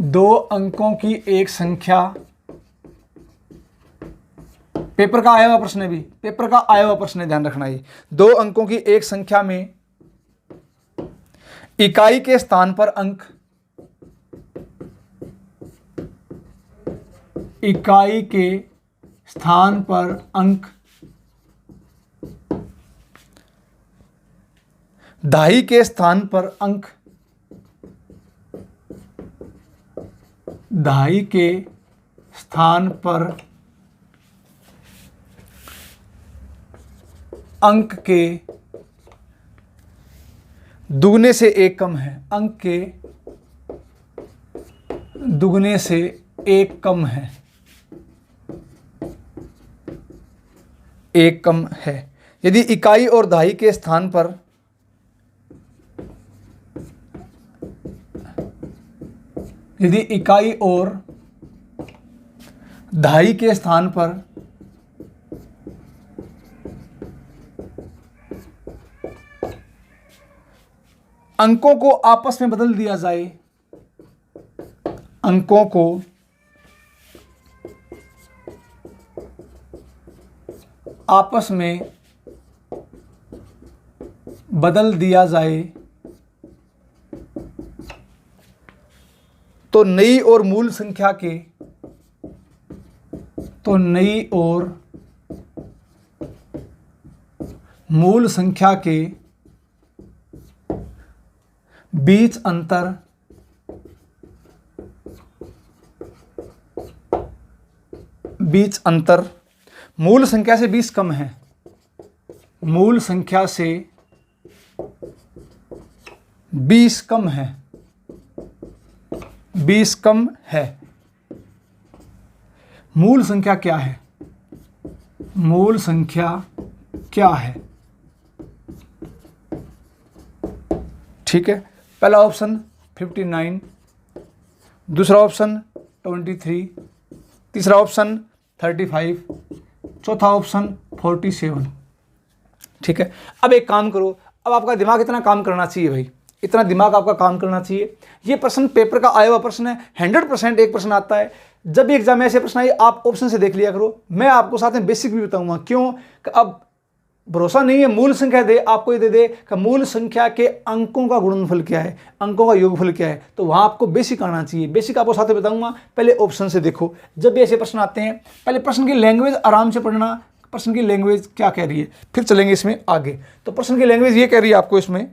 2 अंकों की एक संख्या, पेपर का आया हुआ प्रश्न है भी, पेपर का आया हुआ प्रश्न है, ध्यान रखना। ये 2 अंकों की एक संख्या में इकाई के स्थान पर अंक, इकाई के स्थान पर अंक, दहाई के स्थान पर अंक, दहाई के स्थान पर अंक के दुगने से एक कम है, अंक के दुगने से एक कम है, एक कम है। यदि इकाई और दहाई के स्थान पर यदि इकाई और दहाई के स्थान पर अंकों को आपस में बदल दिया जाए, अंकों को आपस में बदल दिया जाए, तो नई और मूल संख्या के, तो नई और मूल संख्या के बीच अंतर मूल संख्या से 20 कम है, मूल संख्या से 20 कम है, 20 कम है। मूल संख्या क्या है, मूल संख्या क्या है। ठीक है, पहला ऑप्शन 59, दूसरा ऑप्शन 23, तीसरा ऑप्शन 35, चौथा ऑप्शन 47। ठीक है, अब एक काम करो, अब आपका दिमाग इतना काम करना चाहिए भाई, इतना दिमाग आपका काम करना चाहिए। ये प्रश्न पेपर का आया हुआ प्रश्न है, 100% एक प्रश्न आता है। जब भी एग्जाम में ऐसे प्रश्न आए आप ऑप्शन से देख लिया करो। मैं आपको साथ में बेसिक भी बताऊंगा, क्यों कि अब भरोसा नहीं है मूल संख्या दे आपको, ये दे दे कि मूल संख्या के अंकों का गुणनफल क्या है, अंकों का योगफल क्या है, तो वहां आपको बेसिक आना चाहिए। बेसिक आपको साथ में बताऊंगा, पहले ऑप्शन से देखो। जब भी ऐसे प्रश्न आते हैं पहले प्रश्न की लैंग्वेज आराम से पढ़ना, प्रश्न की लैंग्वेज क्या कह रही है, फिर चलेंगे इसमें आगे। तो प्रश्न की लैंग्वेज ये कह रही है आपको, इसमें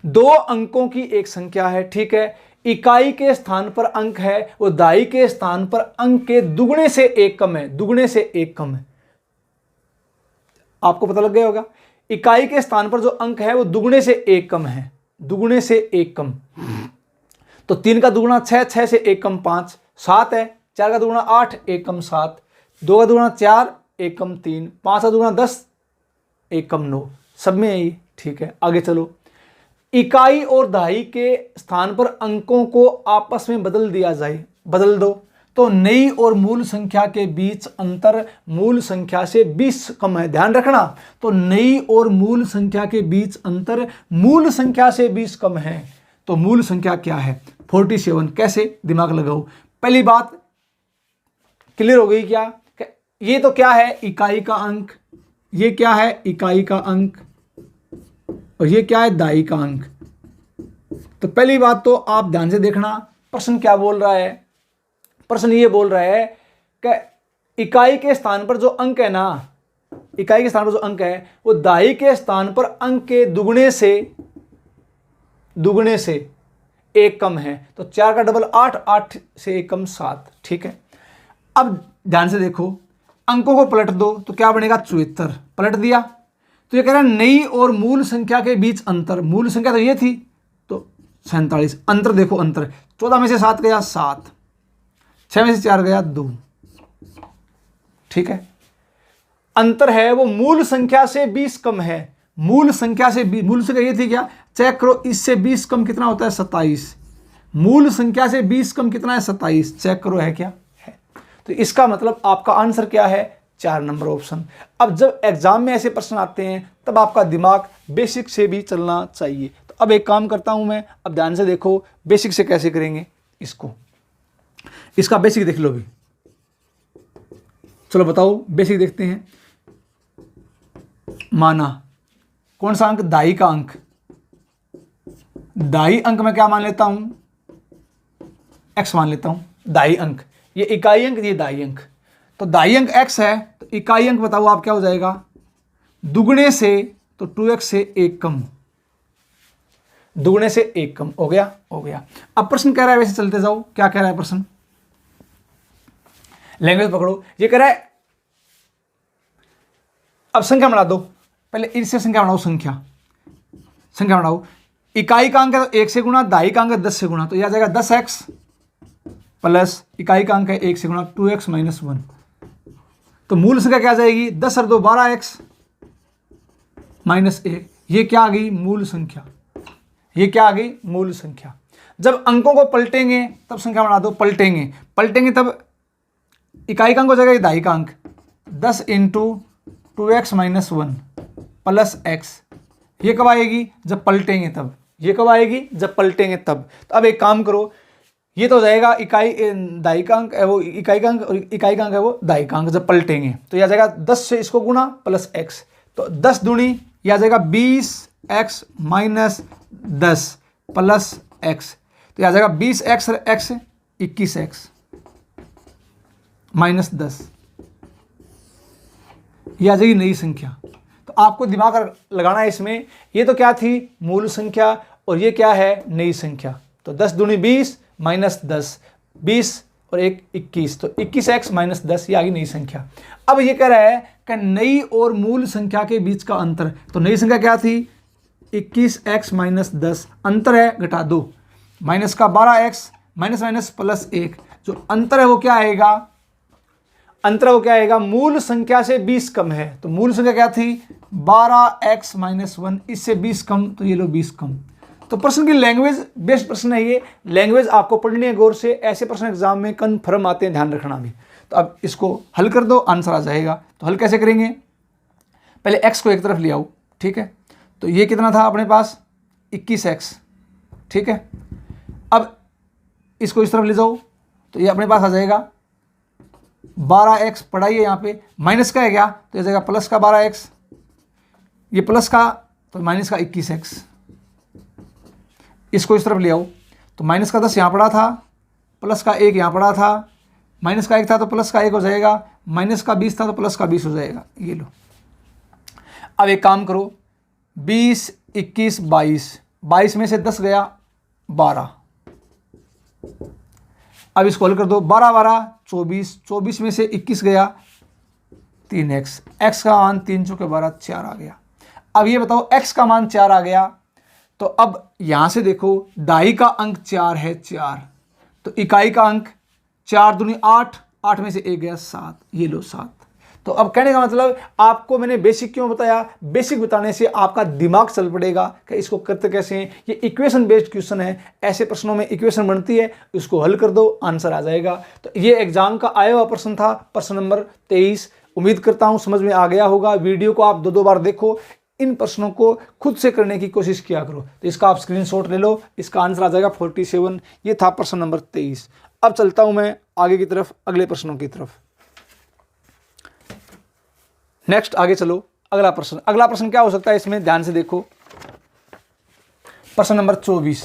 2 अंकों की एक संख्या है। ठीक है, इकाई के स्थान पर अंक है, वो दाई के स्थान पर अंक के दुगने से एक कम है, दुगने से एक कम है। आपको पता लग गया होगा, इकाई के स्थान पर जो अंक है वो दुगने से एक कम है, दुगने से एक कम। तो 3 का दुगुना 6, 6 से एक कम 5, 7 है, 4 का दुगुना 8, एक कम 7, 2 का दुगुना 4, एक कम 3, 5 का दुगुना 10, एक कम 9, सब में है ये। ठीक है, आगे चलो। इकाई और दहाई के स्थान पर अंकों को आपस में बदल दिया जाए, बदल दो, तो नई और मूल संख्या के बीच अंतर मूल संख्या से 20 कम है। ध्यान रखना, तो नई और मूल संख्या के बीच अंतर मूल संख्या से 20 कम है। तो मूल संख्या क्या है? 47। कैसे? दिमाग लगाओ। पहली बात क्लियर हो गई क्या? ये तो क्या है? इकाई का अंक। ये क्या है? इकाई का अंक। और ये क्या है? दाई का अंक। तो पहली बात तो आप ध्यान से देखना, प्रश्न क्या बोल रहा है। प्रश्न ये बोल रहा है कि इकाई के स्थान पर जो अंक है ना, इकाई के स्थान पर जो अंक है वो दाई के स्थान पर अंक के दुगने से एक कम है। तो 4 का डबल 8, 8 से एक कम 7। ठीक है, अब ध्यान से देखो, अंकों को पलट दो तो क्या बनेगा? 74। पलट दिया तो ये कह रहा है नई और मूल संख्या के बीच अंतर। मूल संख्या तो ये थी, तो 47। अंतर देखो, अंतर 14 में से 7 गया 7, 6 में से 4 गया 2। ठीक है, अंतर है वो मूल संख्या से 20 कम है। मूल संख्या से मूल संख्या ये थी क्या? चेक करो, इससे 20 कम कितना होता है? 27। मूल संख्या से 20 कम कितना है? 27। चेक करो, है क्या? है। तो इसका मतलब आपका आंसर क्या है? 4 नंबर ऑप्शन। अब जब एग्जाम में ऐसे प्रश्न आते हैं तब आपका दिमाग बेसिक से भी चलना चाहिए। तो अब एक काम करता हूं मैं, अब ध्यान से देखो बेसिक से कैसे करेंगे इसको। इसका बेसिक देख लो भी। चलो बताओ, बेसिक देखते हैं। माना कौन सा अंक? दाई का अंक। दाई अंक में क्या मान लेता हूं? x मान लेता हूं। दाई अंक, ये इकाई अंक, ये दाई अंक। तो दाई अंक x है, तो इकाई अंक बताओ आप क्या हो जाएगा? दुगने से, तो 2x से एक कम। दुगने से एक कम हो गया, हो गया। अब प्रश्न कह रहा है, वैसे चलते जाओ, क्या कह रहा है प्रश्न? लैंग्वेज पकड़ो। ये कह रहा है अब संख्या बना दो, पहले इससे संख्या बनाओ। संख्या बनाओ। इकाई का अंक है तो 1 से गुणा, दाई का अंक है 10 से गुणा, तो यह आ जाएगा 10x प्लस इकाई का अंक है 1 से गुणा 2x माइनस 1। तो मूल संख्या क्या आ जाएगी? 10 और 2 12x माइनस 1। ये क्या आ गई? मूल संख्या। ये क्या आ गई? मूल संख्या। जब अंकों को पलटेंगे तब संख्या बना दो। पलटेंगे तब इकाई का अंक हो जाएगा दाई का अंक, 10 into 2x minus 1 plus x। ये कब आएगी? जब पलटेंगे तब। ये कब आएगी? जब पलटेंगे तब। तो अब एक काम करो, ये तो हो जाएगा इकाई दाई का अंक है वो इकाई का अंक, और इकाई का अंक है वो दाई का अंक। जब पलटेंगे तो यह आ जाएगा 10 से इसको गुणा प्लस x, तो 10 दूनी यह आ जाएगा 20x माइनस 10 प्लस x। तो यह आ जाएगा 20x और x 21x माइनस 10। यह आ जाएगी नई संख्या। तो आपको दिमाग लगाना है इसमें। ये तो क्या थी? मूल संख्या। और ये क्या है? नई संख्या। तो 10 दूनी 20 माइनस 10, 20 और 1 21, तो 21x माइनस 10, ये आ गई नई संख्या। अब ये कह रहा है कि नई और मूल संख्या के बीच का अंतर। तो नई संख्या क्या थी? 21x minus 10। अंतर है, घटा दो, माइनस का 12x माइनस माइनस प्लस 1। जो अंतर है वो क्या आएगा? अंतरा वो क्या आएगा, मूल संख्या से 20 कम है, तो मूल संख्या क्या थी 12x - 1, इससे 20 कम, तो ये लो 20 कम। तो प्रश्न की लैंग्वेज बेस्ट प्रश्न है ये, लैंग्वेज आपको पढ़नी है गौर से, ऐसे प्रश्न एग्जाम में कन्फर्म आते हैं, ध्यान रखना भी। तो अब इसको हल कर दो, आंसर आ जाएगा। तो हल कैसे करेंगे, पहले x को एक तरफ ले आओ, ठीक है, तो ये कितना था अपने पास 21x, ठीक है। अब इसको इस तरफ ले जाओ, तो ये अपने पास आ जाएगा 12x, पढ़ाइए यहाँ पे, माइनस का है क्या, तो ये जाएगा प्लस का 12x, ये प्लस का तो माइनस का 21x, इसको इस तरफ ले आओ, तो माइनस का 10 यहाँ पड़ा था, प्लस का 1 यहाँ पड़ा था, माइनस का 1 था तो प्लस का 1 हो जाएगा, माइनस का 20 था तो प्लस का 20 हो जाएगा, ये लो। अब एक काम करो, 20, 21, 22 में से 10 गया 12, अब इसको हल कर दो, 12 12 24 में से 21 गया 3x, x का मान 3 चौके 12, 4 आ गया। अब ये बताओ x का मान 4 आ गया, तो अब यहां से देखो दाई का अंक 4 है, 4, तो इकाई का अंक 4 दूनी 8, 8 में से 1 गया 7, ये लो 7। तो अब कहने का मतलब आपको मैंने बेसिक क्यों बताया, बेसिक बताने से आपका दिमाग चल पड़ेगा कि इसको करते कैसे हैं। ये इक्वेशन बेस्ड क्वेश्चन है, ऐसे प्रश्नों में इक्वेशन बनती है, इसको हल कर दो, आंसर आ जाएगा। तो ये एग्जाम का आया हुआ प्रश्न था, प्रश्न नंबर 23। उम्मीद करता हूं समझ में आ गया होगा। वीडियो को आप 2-2 बार देखो, इन प्रश्नों को खुद से करने की कोशिश किया करो। तो इसका आप स्क्रीनशॉट ले लो, इसका आंसर आ जाएगा 47। ये था प्रश्न नंबर 23। अब चलता हूं मैं आगे की तरफ, अगले प्रश्नों की तरफ। नेक्स्ट आगे चलो, अगला प्रश्न क्या हो सकता है इसमें, ध्यान से देखो, प्रश्न नंबर 24।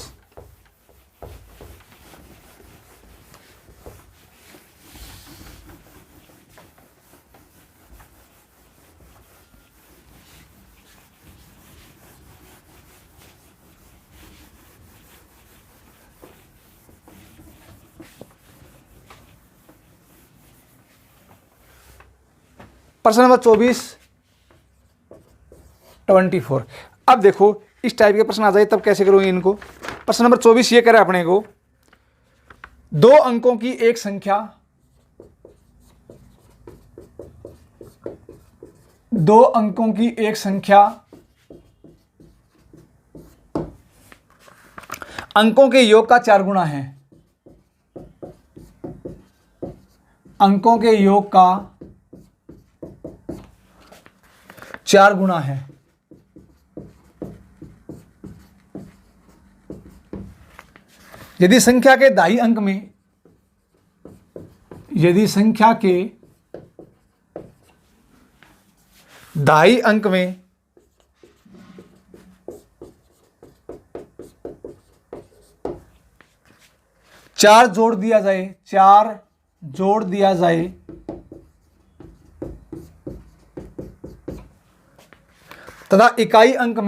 प्रश्न नंबर 24। अब देखो इस टाइप के प्रश्न आ जाए तब कैसे करोगे इनको। प्रश्न नंबर 24 ये करे अपने को, 2 अंकों की एक संख्या, 2 अंकों की एक संख्या अंकों के योग का 4 गुना है, अंकों के योग का 4 गुना है। यदि संख्या के दाई अंक में, यदि संख्या के दाई अंक में चार जोड़ दिया जाए, 4 जोड़ दिया जाए, तथा इकाई अंक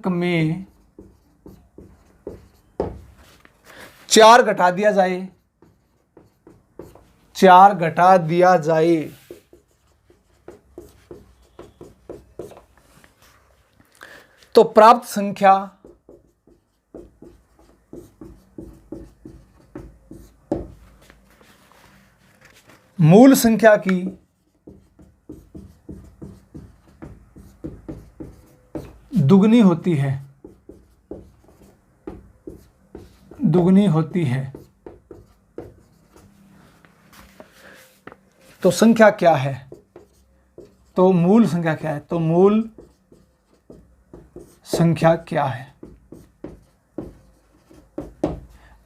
में 4 घटा दिया जाए, 4 घटा दिया जाए, तो प्राप्त संख्या मूल संख्या की दुगनी होती है, दुगनी होती है। तो संख्या क्या है, तो मूल संख्या क्या है, तो मूल संख्या क्या है।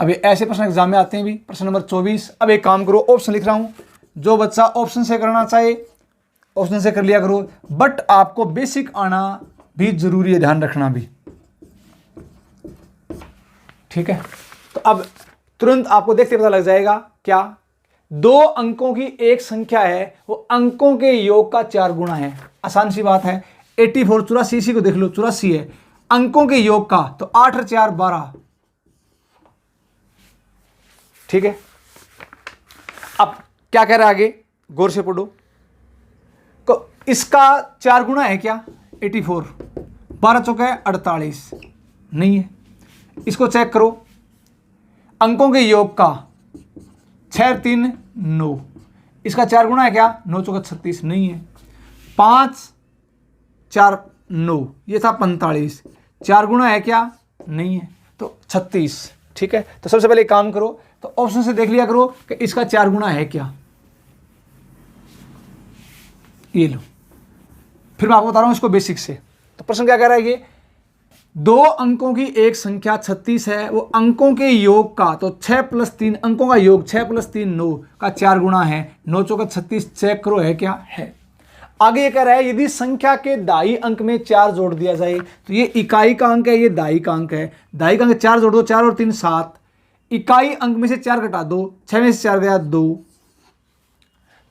अब ये ऐसे प्रश्न एग्जाम में आते हैं भी। प्रश्न नंबर 24। अब एक काम करो, ऑप्शन लिख रहा हूं, जो बच्चा ऑप्शन से करना चाहे ऑप्शन से कर लिया करो, बट आपको बेसिक आना भी जरूरी है, ध्यान रखना भी, ठीक है। तो अब तुरंत आपको देखते पता लग जाएगा क्या, 2 अंकों की एक संख्या है, वो अंकों के योग का 4 गुना है। आसान सी बात है, 84 84, इसी को देख लो, 84 है, अंकों के योग का, तो 8 और 4 12, ठीक है। अब क्या कह रहा है आगे, गौर से पढ़ो। तो इसका 4 गुना है क्या, 84, 12 चौके 48 नहीं है। इसको चेक करो, अंकों के योग का, 6 3 9, इसका 4 गुना है क्या? 9 चौका 36 नहीं है। 5 4 9, ये था 45, 4 गुना है क्या? नहीं है, तो 36। ठीक है, तो सबसे पहले काम करो, तो ऑप्शन से देख लिया करो कि इसका 4 गुना है क्या। ये लो, फिर मैं आपको बता रहा हूं इसको बेसिक से। तो प्रश्न क्या कह रहा है? ये 2 अंकों की एक संख्या 36 है, वो अंकों के योग का, तो 6 + 3 अंकों का योग 6 + 3 9 का 4 गुना है। 9 चौका 36, चेक करो है क्या? है। आगे ये कह रहा है यदि संख्या के दाई अंक में 4 जोड़ दिया जाए, तो ये इकाई का अंक है, ये दाई का अंक है। दाई का अंक 4 जोड़ दो, 4 और 3 7, इकाई अंक में से 4 घटा दो, 6 में से 4 गया 2,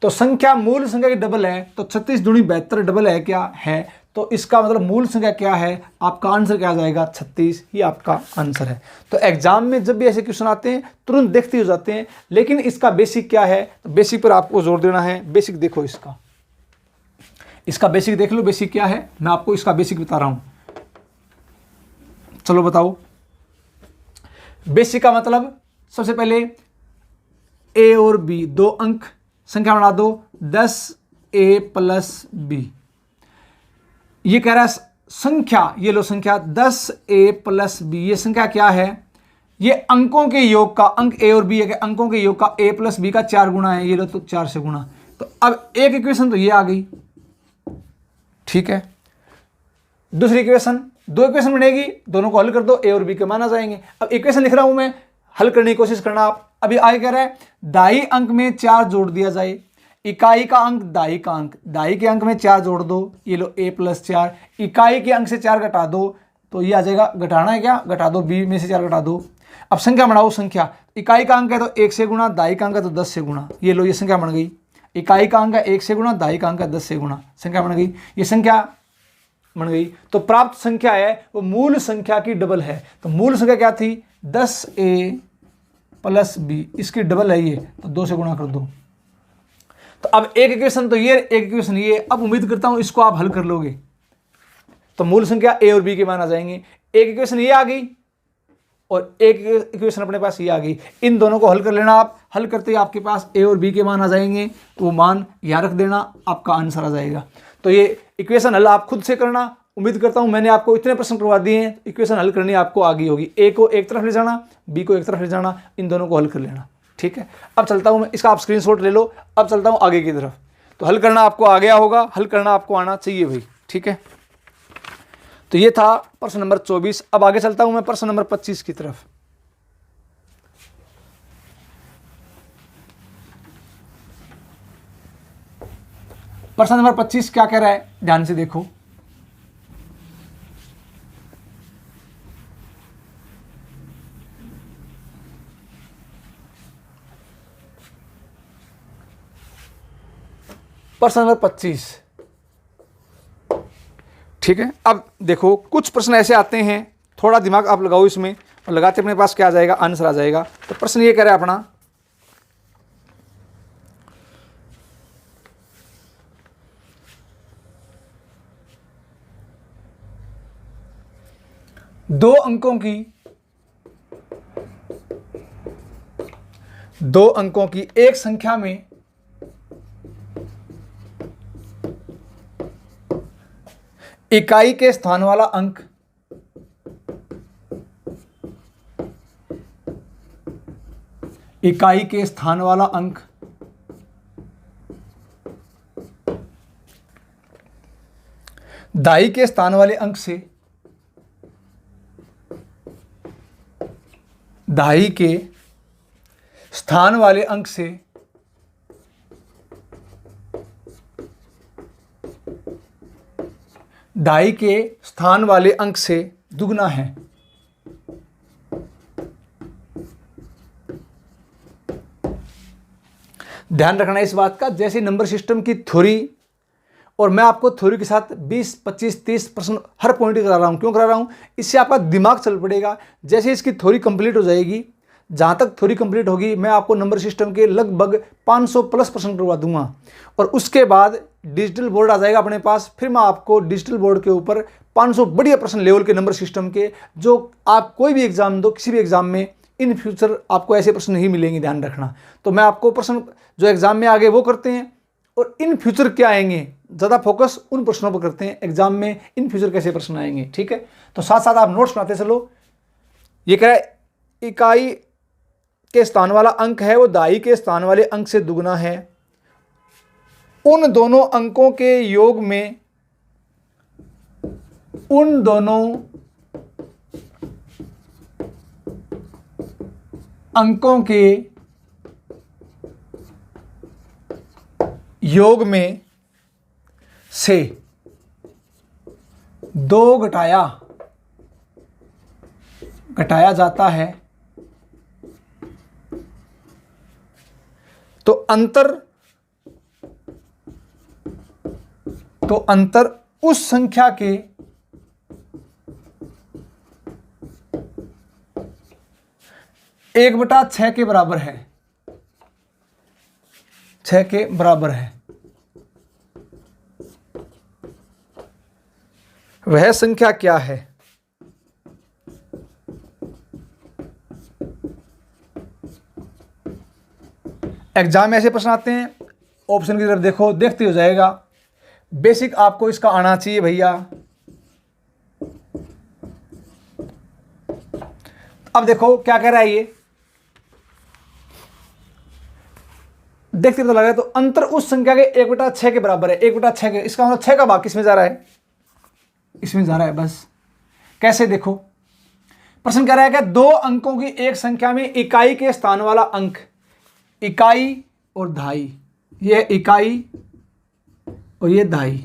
तो संख्या मूल संख्या की डबल है, तो 36 दूनी 72 डबल है क्या? है। तो इसका मतलब मूल संख्या क्या है? आपका आंसर क्या आ जाएगा? 36, ये आपका आंसर है। तो एग्जाम में जब भी ऐसे क्वेश्चन आते हैं तुरंत देखते हो जाते हैं, लेकिन इसका बेसिक क्या है? तो बेसिक पर आपको जोर देना है। बेसिक देखो, इसका बेसिक देख लो। बेसिक क्या है, मैं आपको इसका बेसिक बता रहा हूं। चलो बताओ। बेसिक का मतलब सबसे पहले ए और बी 2 अंक संख्या बना दो, 10a + b। ये कह रहा है संख्या, ये लो संख्या 10a + b, ये संख्या क्या है? ये अंकों के योग का, अंक a और b है कि अंकों के योग का a + b का 4 गुना है। ये लो, तो 4 से गुना। तो अब एक इक्वेशन तो ये आ गई, ठीक है। दूसरी इक्वेशन, 2 इक्वेशन बनेगी, दोनों को हल कर दो, a और b के मान आ जाएंगे। अब इक्वेशन लिख रहा हूं मैं, हल करने की कोशिश करना आप। अभी आगे कह रहा है दाई अंक में 4 जोड़ दिया जाए, इकाई का अंक दाई का अंक, दाई के अंक में 4 जोड़ दो, ये लो a + 4, इकाई के अंक से 4 घटा दो, तो ये आ जाएगा, घटाना है क्या? घटा दो, b में से 4 घटा दो। अब संख्या बढ़ाओ, संख्या इकाई का अंक है तो 1 से गुणा, दाई का अंक है तो 10 से गुणा, ये लो, ये संख्या बन गई। इकाई का अंक है 1 से गुणा, दाई का अंक है 10 से गुणा, संख्या बन गई, ये संख्या बन गई। तो प्राप्त संख्या है वो मूल संख्या की डबल है। तो मूल संख्या क्या थी? 10a + b, इसकी डबल है ये, तो 2 से गुणा कर दो। तो अब एक इक्वेशन तो ये, एक इक्वेशन ये। अब उम्मीद करता हूं इसको आप हल कर लोगे, तो मूल संख्या a और b के मान आ जाएंगे। एक इक्वेशन ये आ गई और एक इक्वेशन अपने पास ये आ गई। इन दोनों को हल कर लेना आप। हल करते ही आपके पास a और b के मान आ जाएंगे, वो मान यहाँ रख देना, आपका आंसर आ जाएगा। तो ये इक्वेशन हल आप खुद से करना। उम्मीद करता हूं मैंने आपको इतने प्रश्न करवा दिए हैं, इक्वेशन हल करनी आपको आ गई होगी। a को एक तरफ ले जाना, b को एक तरफ ले जाना, इन दोनों को हल कर लेना, ठीक है। अब चलता हूं मैं, इसका आप स्क्रीनशॉट ले लो। अब चलता हूं आगे की तरफ। तो हल करना आपको आ गया होगा, हल करना आपको आना चाहिए भाई, ठीक है। तो ये था प्रश्न नंबर 24। अब आगे चलता हूं मैं प्रश्न नंबर 25 की तरफ। प्रश्न नंबर 25 क्या कह रहा है, ध्यान से देखो। प्रश्न नंबर 25, ठीक है। अब देखो, कुछ प्रश्न ऐसे आते हैं, थोड़ा दिमाग आप लगाओ इसमें, और लगाते अपने पास क्या आ जाएगा? आंसर आ जाएगा। तो प्रश्न ये कह रहा है अपना, दो अंकों की एक संख्या में इकाई के स्थान वाला अंक दाई के स्थान वाले अंक से दाई के स्थान वाले अंक से दाई के स्थान वाले अंक से दुगना है। ध्यान रखना इस बात का, जैसे नंबर सिस्टम की थ्योरी, और मैं आपको थ्योरी के साथ 20, 25, 30% हर पॉइंट करा रहा हूं। क्यों करा रहा हूं? इससे आपका दिमाग चल पड़ेगा। जैसे इसकी थ्योरी कंप्लीट हो जाएगी, जहां तक थ्योरी कंप्लीट होगी, मैं आपको नंबर सिस्टम के लगभग 500+ प्रश्न करवा दूंगा। और उसके बाद डिजिटल बोर्ड आ जाएगा अपने पास, फिर मैं आपको डिजिटल बोर्ड के ऊपर 500 बढ़िया प्रश्न लेवल के नंबर सिस्टम के, जो आप कोई भी एग्जाम दो, किसी भी एग्जाम में इन फ्यूचर आपको ऐसे प्रश्न नहीं मिलेंगे, ध्यान रखना। तो मैं आपको प्रश्न जो एग्जाम में आगे वो करते हैं, और इन फ्यूचर क्या आएंगे ज़्यादा फोकस उन प्रश्नों पर करते हैं, एग्जाम में इन फ्यूचर कैसे प्रश्न आएंगे, ठीक है। तो साथ साथ आप नोट्स बनाते चलो। ये कह रहा है इकाई के स्थान वाला अंक है वो दाई के स्थान वाले अंक से दुगना है, उन दोनों अंकों के योग में, उन दोनों अंकों के योग में से 2 घटाया जाता है तो अंतर उस संख्या के 1/6 के बराबर है, 6 के बराबर है। वह संख्या क्या है? एग्जाम में ऐसे प्रश्न आते हैं, ऑप्शन की तरफ देखो, देखते हो जाएगा। बेसिक आपको इसका आना चाहिए भैया। अब देखो क्या कह रहा है ये, देखते तो लग रहा है। तो अंतर उस संख्या के 1/6 के बराबर है, 1/6 के, इसका मतलब 6 का भाग किसमें जा रहा है? इसमें जा रहा है। बस कैसे देखो, प्रश्न कह रहा है कि 2 अंकों की एक संख्या में इकाई के स्थान वाला अंक, इकाई और धाई, ये इकाई और ये दाई।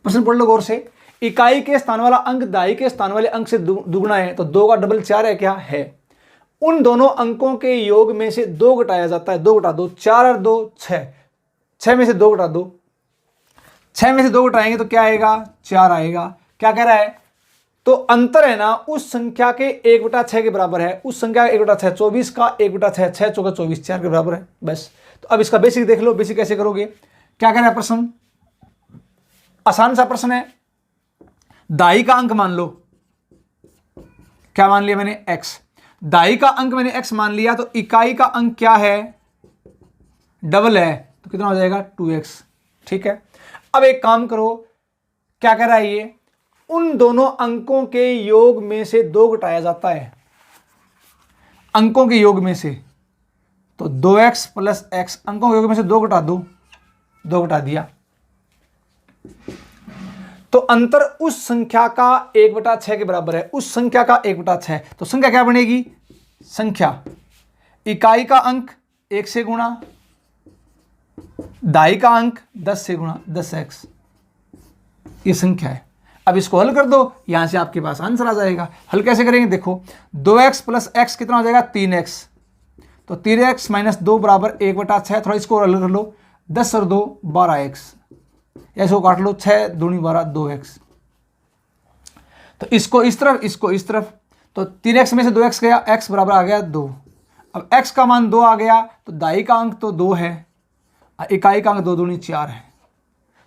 प्रश्न पढ़ लो गौर से। इकाई के स्थान वाला अंक दाई के स्थान वाले अंक से दुगना है, तो 2 का डबल 4 है, क्या है? उन दोनों अंकों के योग में से 2 घटाया जाता है, 2 घटा दो, 4 और 2 6, 6 में से 2 घटा दो, 6 में से 2 घटाएंगे तो क्या आएगा? 4 आएगा। क्या कह रहा है? तो अंतर है ना उस संख्या के 1/6 के बराबर है, उस संख्या का 1/6, 24 का 1/6, 6 चौका 24, 4 के बराबर है। बस। तो अब इसका बेसिक देख लो, बेसिक कैसे करोगे। क्या कह रहा है प्रश्न? आसान सा प्रश्न है। दाई का अंक मान लो, क्या मान लिया मैंने? x। दाई का अंक मैंने x मान लिया, तो इकाई का अंक क्या है? डबल है, तो कितना हो जाएगा? 2x। ठीक है। अब एक काम करो, क्या कह रहा है ये? उन दोनों अंकों के योग में से 2 घटाया जाता है, अंकों के योग में से, तो 2x प्लस x, अंकों के योग में से 2 घटा दो, 2 घटा दिया, तो अंतर उस संख्या का 1/6 के बराबर है, उस संख्या का 1/6। तो संख्या क्या बनेगी? संख्या इकाई का अंक 1 से गुणा, दाई का अंक 10 से गुणा, 10x, ये संख्या है। अब इसको हल कर दो, यहां से आपके पास आंसर आ जाएगा। हल कैसे करेंगे? देखो, 2x प्लस x कितना हो जाएगा? 3x। तो 3x माइनस 2 बराबर 1/6। थोड़ा इसको हल कर लो, 10 और 2 12x, ऐसे काट लो, 6 दूनी 12, 2x। तो इसको इस तरफ, इसको इस तरफ, तो 3x में से 2x गया, x बराबर आ गया 2। अब x का मान 2 आ गया, तो दाई का अंक तो 2 है, इकाई का अंक 2 दूनी 4 है।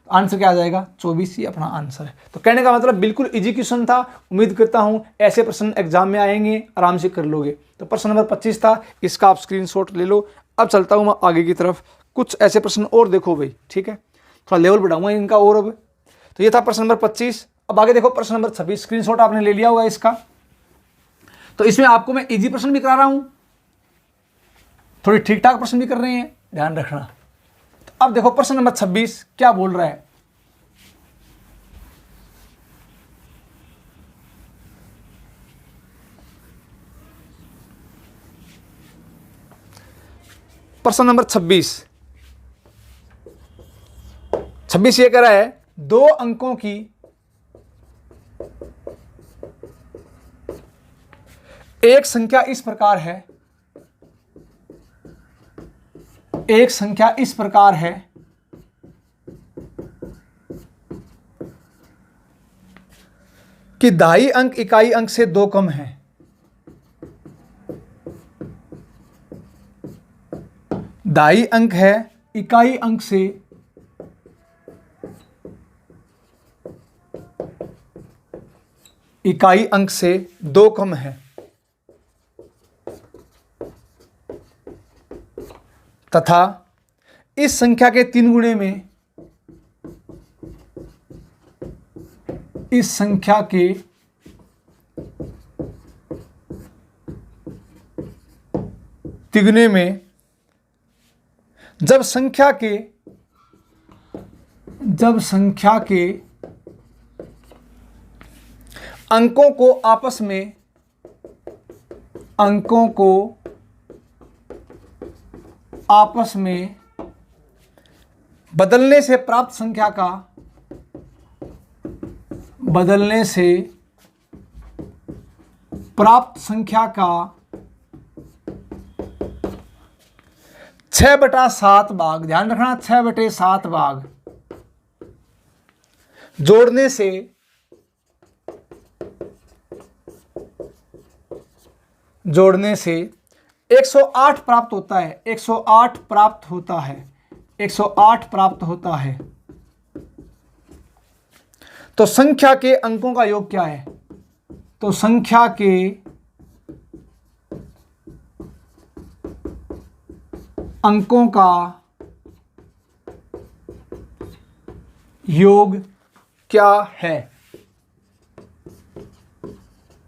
तो आंसर क्या आ जाएगा? 24 ही अपना आंसर है। तो कहने का मतलब बिल्कुल इजी क्वेश्चन था। उम्मीद करता हूं ऐसे प्रश्न एग्जाम में आएंगे, आराम से कर लोगे। तो प्रश्न नंबर 25 था, इसका आप स्क्रीनशॉट ले लो। अब चलता हूं मैं आगे की तरफ, कुछ ऐसे प्रश्न और देखो भाई, ठीक है। थोड़ा लेवल बढ़ाऊंगा इनका और। अब तो ये था प्रश्न नंबर 25। अब आगे देखो प्रश्न नंबर 26, स्क्रीनशॉट आपने ले लिया होगा इसका। तो इसमें आपको मैं इजी प्रश्न भी करा रहा हूं, थोड़ी ठीक ठाक प्रश्न भी कर रहे हैं, ध्यान रखना। तो अब देखो प्रश्न नंबर 26 क्या बोल रहा है। प्रश्न नंबर 26 ये कह रहा है 2 अंकों की एक संख्या इस प्रकार है, एक संख्या इस प्रकार है कि दाई अंक इकाई अंक से 2 कम है। दाई अंक है इकाई अंक से इकाई अंक से 2 कम है। तथा इस संख्या के 3 गुणे में इस संख्या के तिगुने में जब संख्या के अंकों को आपस में बदलने से प्राप्त संख्या का 6/7 भाग, ध्यान रखना 6/7 भाग जोड़ने से जोड़ने से 108 प्राप्त होता है। 108 प्राप्त होता है। 108 प्राप्त होता है। तो संख्या के अंकों का योग क्या है? तो संख्या के अंकों का योग क्या है?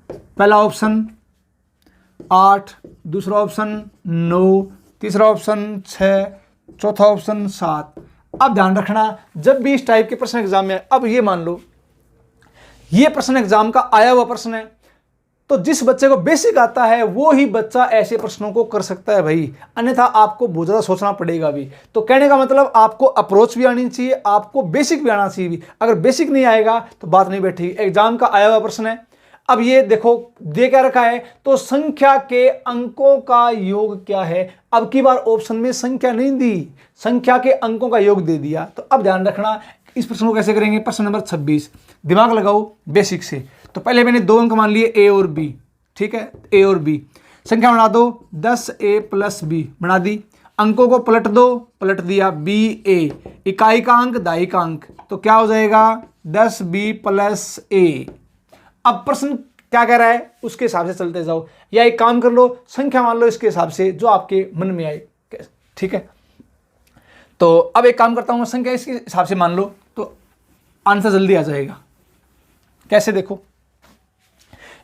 पहला ऑप्शन 8, दूसरा ऑप्शन 9, तीसरा ऑप्शन 6, चौथा ऑप्शन 7। अब ध्यान रखना, जब भी इस टाइप के प्रश्न एग्जाम में, अब ये मान लो ये प्रश्न एग्जाम का आया हुआ प्रश्न है, तो जिस बच्चे को बेसिक आता है वो ही बच्चा ऐसे प्रश्नों को कर सकता है भाई, अन्यथा आपको बहुत ज़्यादा सोचना पड़ेगा भी। तो कहने का मतलब आपको अप्रोच भी आनी चाहिए, आपको बेसिक भी आना चाहिए भी। अगर बेसिक नहीं आएगा तो बात नहीं बैठेगी। एग्जाम का आया हुआ प्रश्न है। अब ये देखो दे क्या रखा है, तो संख्या के अंकों का योग क्या है। अब की बार ऑप्शन में संख्या नहीं दी, संख्या के अंकों का योग दे दिया। तो अब ध्यान रखना इस प्रश्न को कैसे करेंगे। प्रश्न नंबर 26, दिमाग लगाओ बेसिक से। तो पहले मैंने 2 अंक मान लिए ए और बी, ठीक है, ए और बी। संख्या बना दो 10a + b बना दी। अंकों को पलट दो, पलट दिया ba, इकाई का अंक दाई का अंक, तो क्या हो जाएगा 10b + a। अब प्रश्न क्या कह रहा है उसके हिसाब से चलते जाओ, या एक काम कर लो संख्या मान लो इसके हिसाब से जो आपके मन में आए, ठीक है। तो अब एक काम करता हूं, संख्या इसके हिसाब से मान लो तो आंसर जल्दी आ जाएगा। कैसे देखो,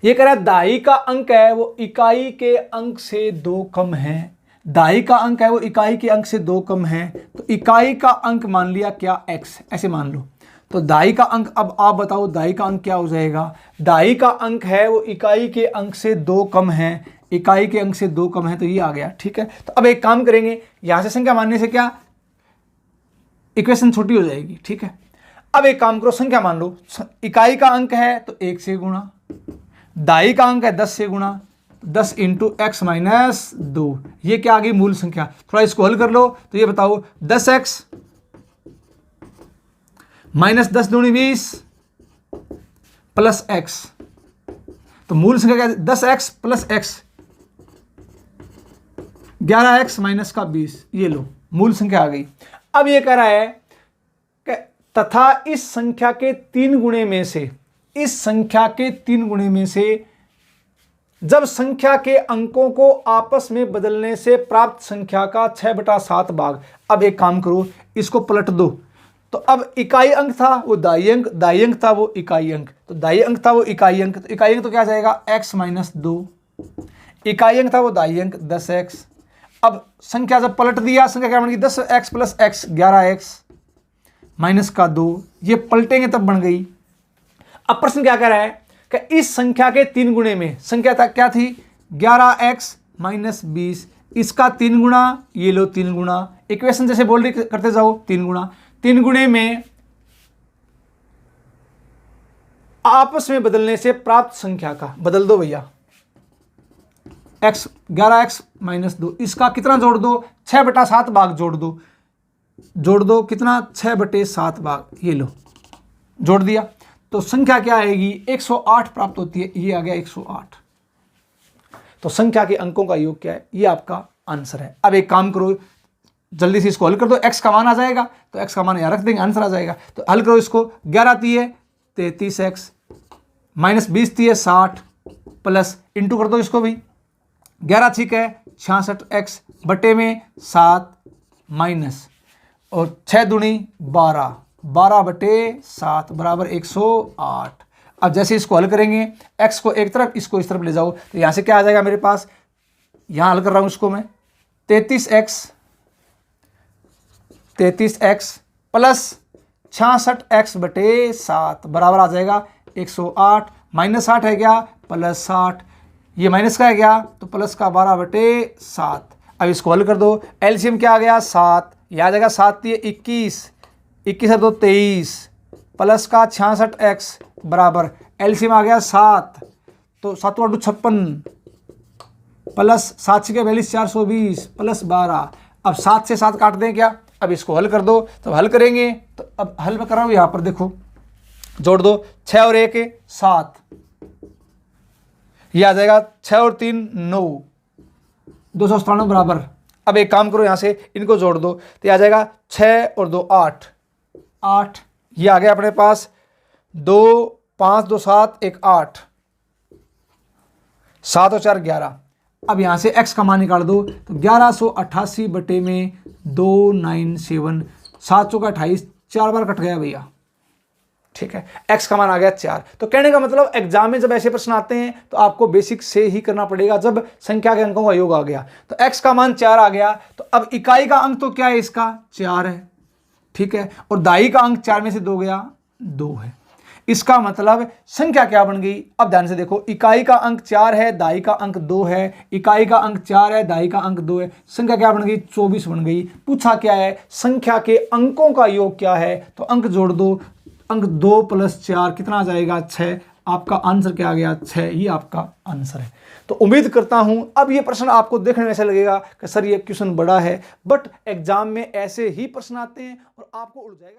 ये कह रहा है दाई का अंक है वो इकाई के अंक से 2 कम है। दाई का अंक है वो इकाई के अंक से 2 कम है, तो इकाई का अंक मान लिया क्या x, ऐसे मान लो। तो दाई का अंक, अब आप बताओ दाई का अंक क्या हो जाएगा। दाई का अंक है वो इकाई के अंक से 2 कम है, इकाई के अंक से 2 कम है, तो ये आ गया, ठीक है। तो अब एक काम करेंगे, यहां से संख्या मानने से क्या इक्वेशन छोटी हो जाएगी, ठीक है। अब एक काम करो, संख्या मान लो, इकाई का अंक है तो 1 से गुणा, दाई का अंक है 10 से गुणा, 10 × x - 2, ये क्या आ गई मूल संख्या। थोड़ा इसको हल कर लो, तो ये बताओ 10x - 10 दूनी 20 + x, तो मूल संख्या क्या है 10x + x, 11x - 20, ये लो मूल संख्या आ गई। अब ये कह रहा है कि तथा इस संख्या के 3 गुणे में से, इस संख्या के 3 गुणे में से जब संख्या के अंकों को आपस में बदलने से प्राप्त संख्या का 6/7 भाग। अब एक काम करो, इसको पलट दो, तो अब इकाई अंक था वो दाई अंक, दाई अंक था वो इकाई अंक, तो दाई अंक था वो इकाई अंक, तो इकाई अंक तो क्या जाएगा x - 2, इकाई अंक था वो दाई अंक 10x। अब संख्या जब पलट दिया, संख्या क्या बन गई 10x + x 11x - 2, ये पलटेंगे तब बन गई। अब प्रश्न क्या कह रहा है कि इस संख्या के 3 गुणे में, संख्या तक क्या थी 11x - 20, इसका 3 गुणा, ये लो 3 गुणा, इक्वेशन जैसे बोल रही करते जाओ 3 गुणा, 3 गुणे में आपस में बदलने से प्राप्त संख्या का बदल दो भैया, x 11x - 2, इसका कितना जोड़ दो 6/7 भाग जोड़ दो, जोड़ दो कितना 6/7 भाग, ये लो जोड़ दिया, तो संख्या क्या आएगी 108 प्राप्त होती है। ये आ गया 108। तो संख्या के अंकों का योग क्या है, ये आपका आंसर है। अब एक काम करो, जल्दी से इसको हल कर दो, x का मान आ जाएगा, तो x का मान यहाँ रख देंगे, आंसर आ जाएगा। तो हल करो इसको, 11 × 3 है 33x, -20 × 3 है 60, प्लस इंटू कर दो इसको भी, 11 × 6 है 66x बटे में 7 माइनस, और 6 दूनी 12, 12/7 बराबर 108। अब जैसे इसको हल करेंगे, x को एक तरफ, इसको इस तरफ ले जाओ, तो यहां से क्या आ जाएगा मेरे पास, यहां हल कर रहा हूं इसको मैं, 33x प्लस 66x/7 बराबर आ जाएगा 108, माइनस 8 है क्या, प्लस 60, ये माइनस का है क्या, तो प्लस का 12/7। अब इसको हल कर दो, एलसीएम क्या आ गया 7, यह आ जाएगा 7 21, 21 और 2 23, प्लस का 66x बराबर एलसीएम आ गया 7, तो 7 × 56 प्लस 7 के 42 420 प्लस 12। अब 7 से 7 काट दें क्या, अब इसको हल कर दो, तो हल करेंगे, तो अब हल में कर रहा हूं, यहां पर देखो जोड़ दो, 6 और 1 7, ये आ जाएगा 6 और 3 9, 297 बराबर। अब एक काम करो, यहां से इनको जोड़ दो, तो ये आ जाएगा 6 और 2 8, 8, ये आ गया अपने पास 2 5 2 7 1 8, 7 और 4 11। अब यहां से x का मान निकाल दो, तो 1188/297, 7 चौका 28, 4 बार कट गया भैया, ठीक है, x का मान आ गया 4। तो कहने का मतलब एग्जाम में जब ऐसे प्रश्न आते हैं तो आपको बेसिक से ही करना पड़ेगा। जब संख्या के अंकों का योग आ गया तो x का मान 4 आ गया, तो अब इकाई का अंक तो क्या है, इसका 4 है, ठीक है, और दाई का अंक 4 में से 2 गया 2 है। इसका मतलब संख्या क्या बन गई, अब ध्यान से देखो, इकाई का अंक 4 है, दाई का अंक 2 है, इकाई का अंक 4 है, दाई का अंक 2 है, संख्या क्या बन गई 24 बन गई। पूछा क्या है, संख्या के अंकों का योग क्या है, तो अंक जोड़ दो, अंक 2 + 4 कितना आ जाएगा 6, आपका आंसर क्या आ गया 6, ही आपका आंसर है। तो उम्मीद करता हूं अब ये प्रश्न आपको देखने में ऐसा लगेगा कि सर ये क्वेश्चन बड़ा है, बट एग्जाम में ऐसे ही प्रश्न आते हैं और आपको उड़ जाएगा।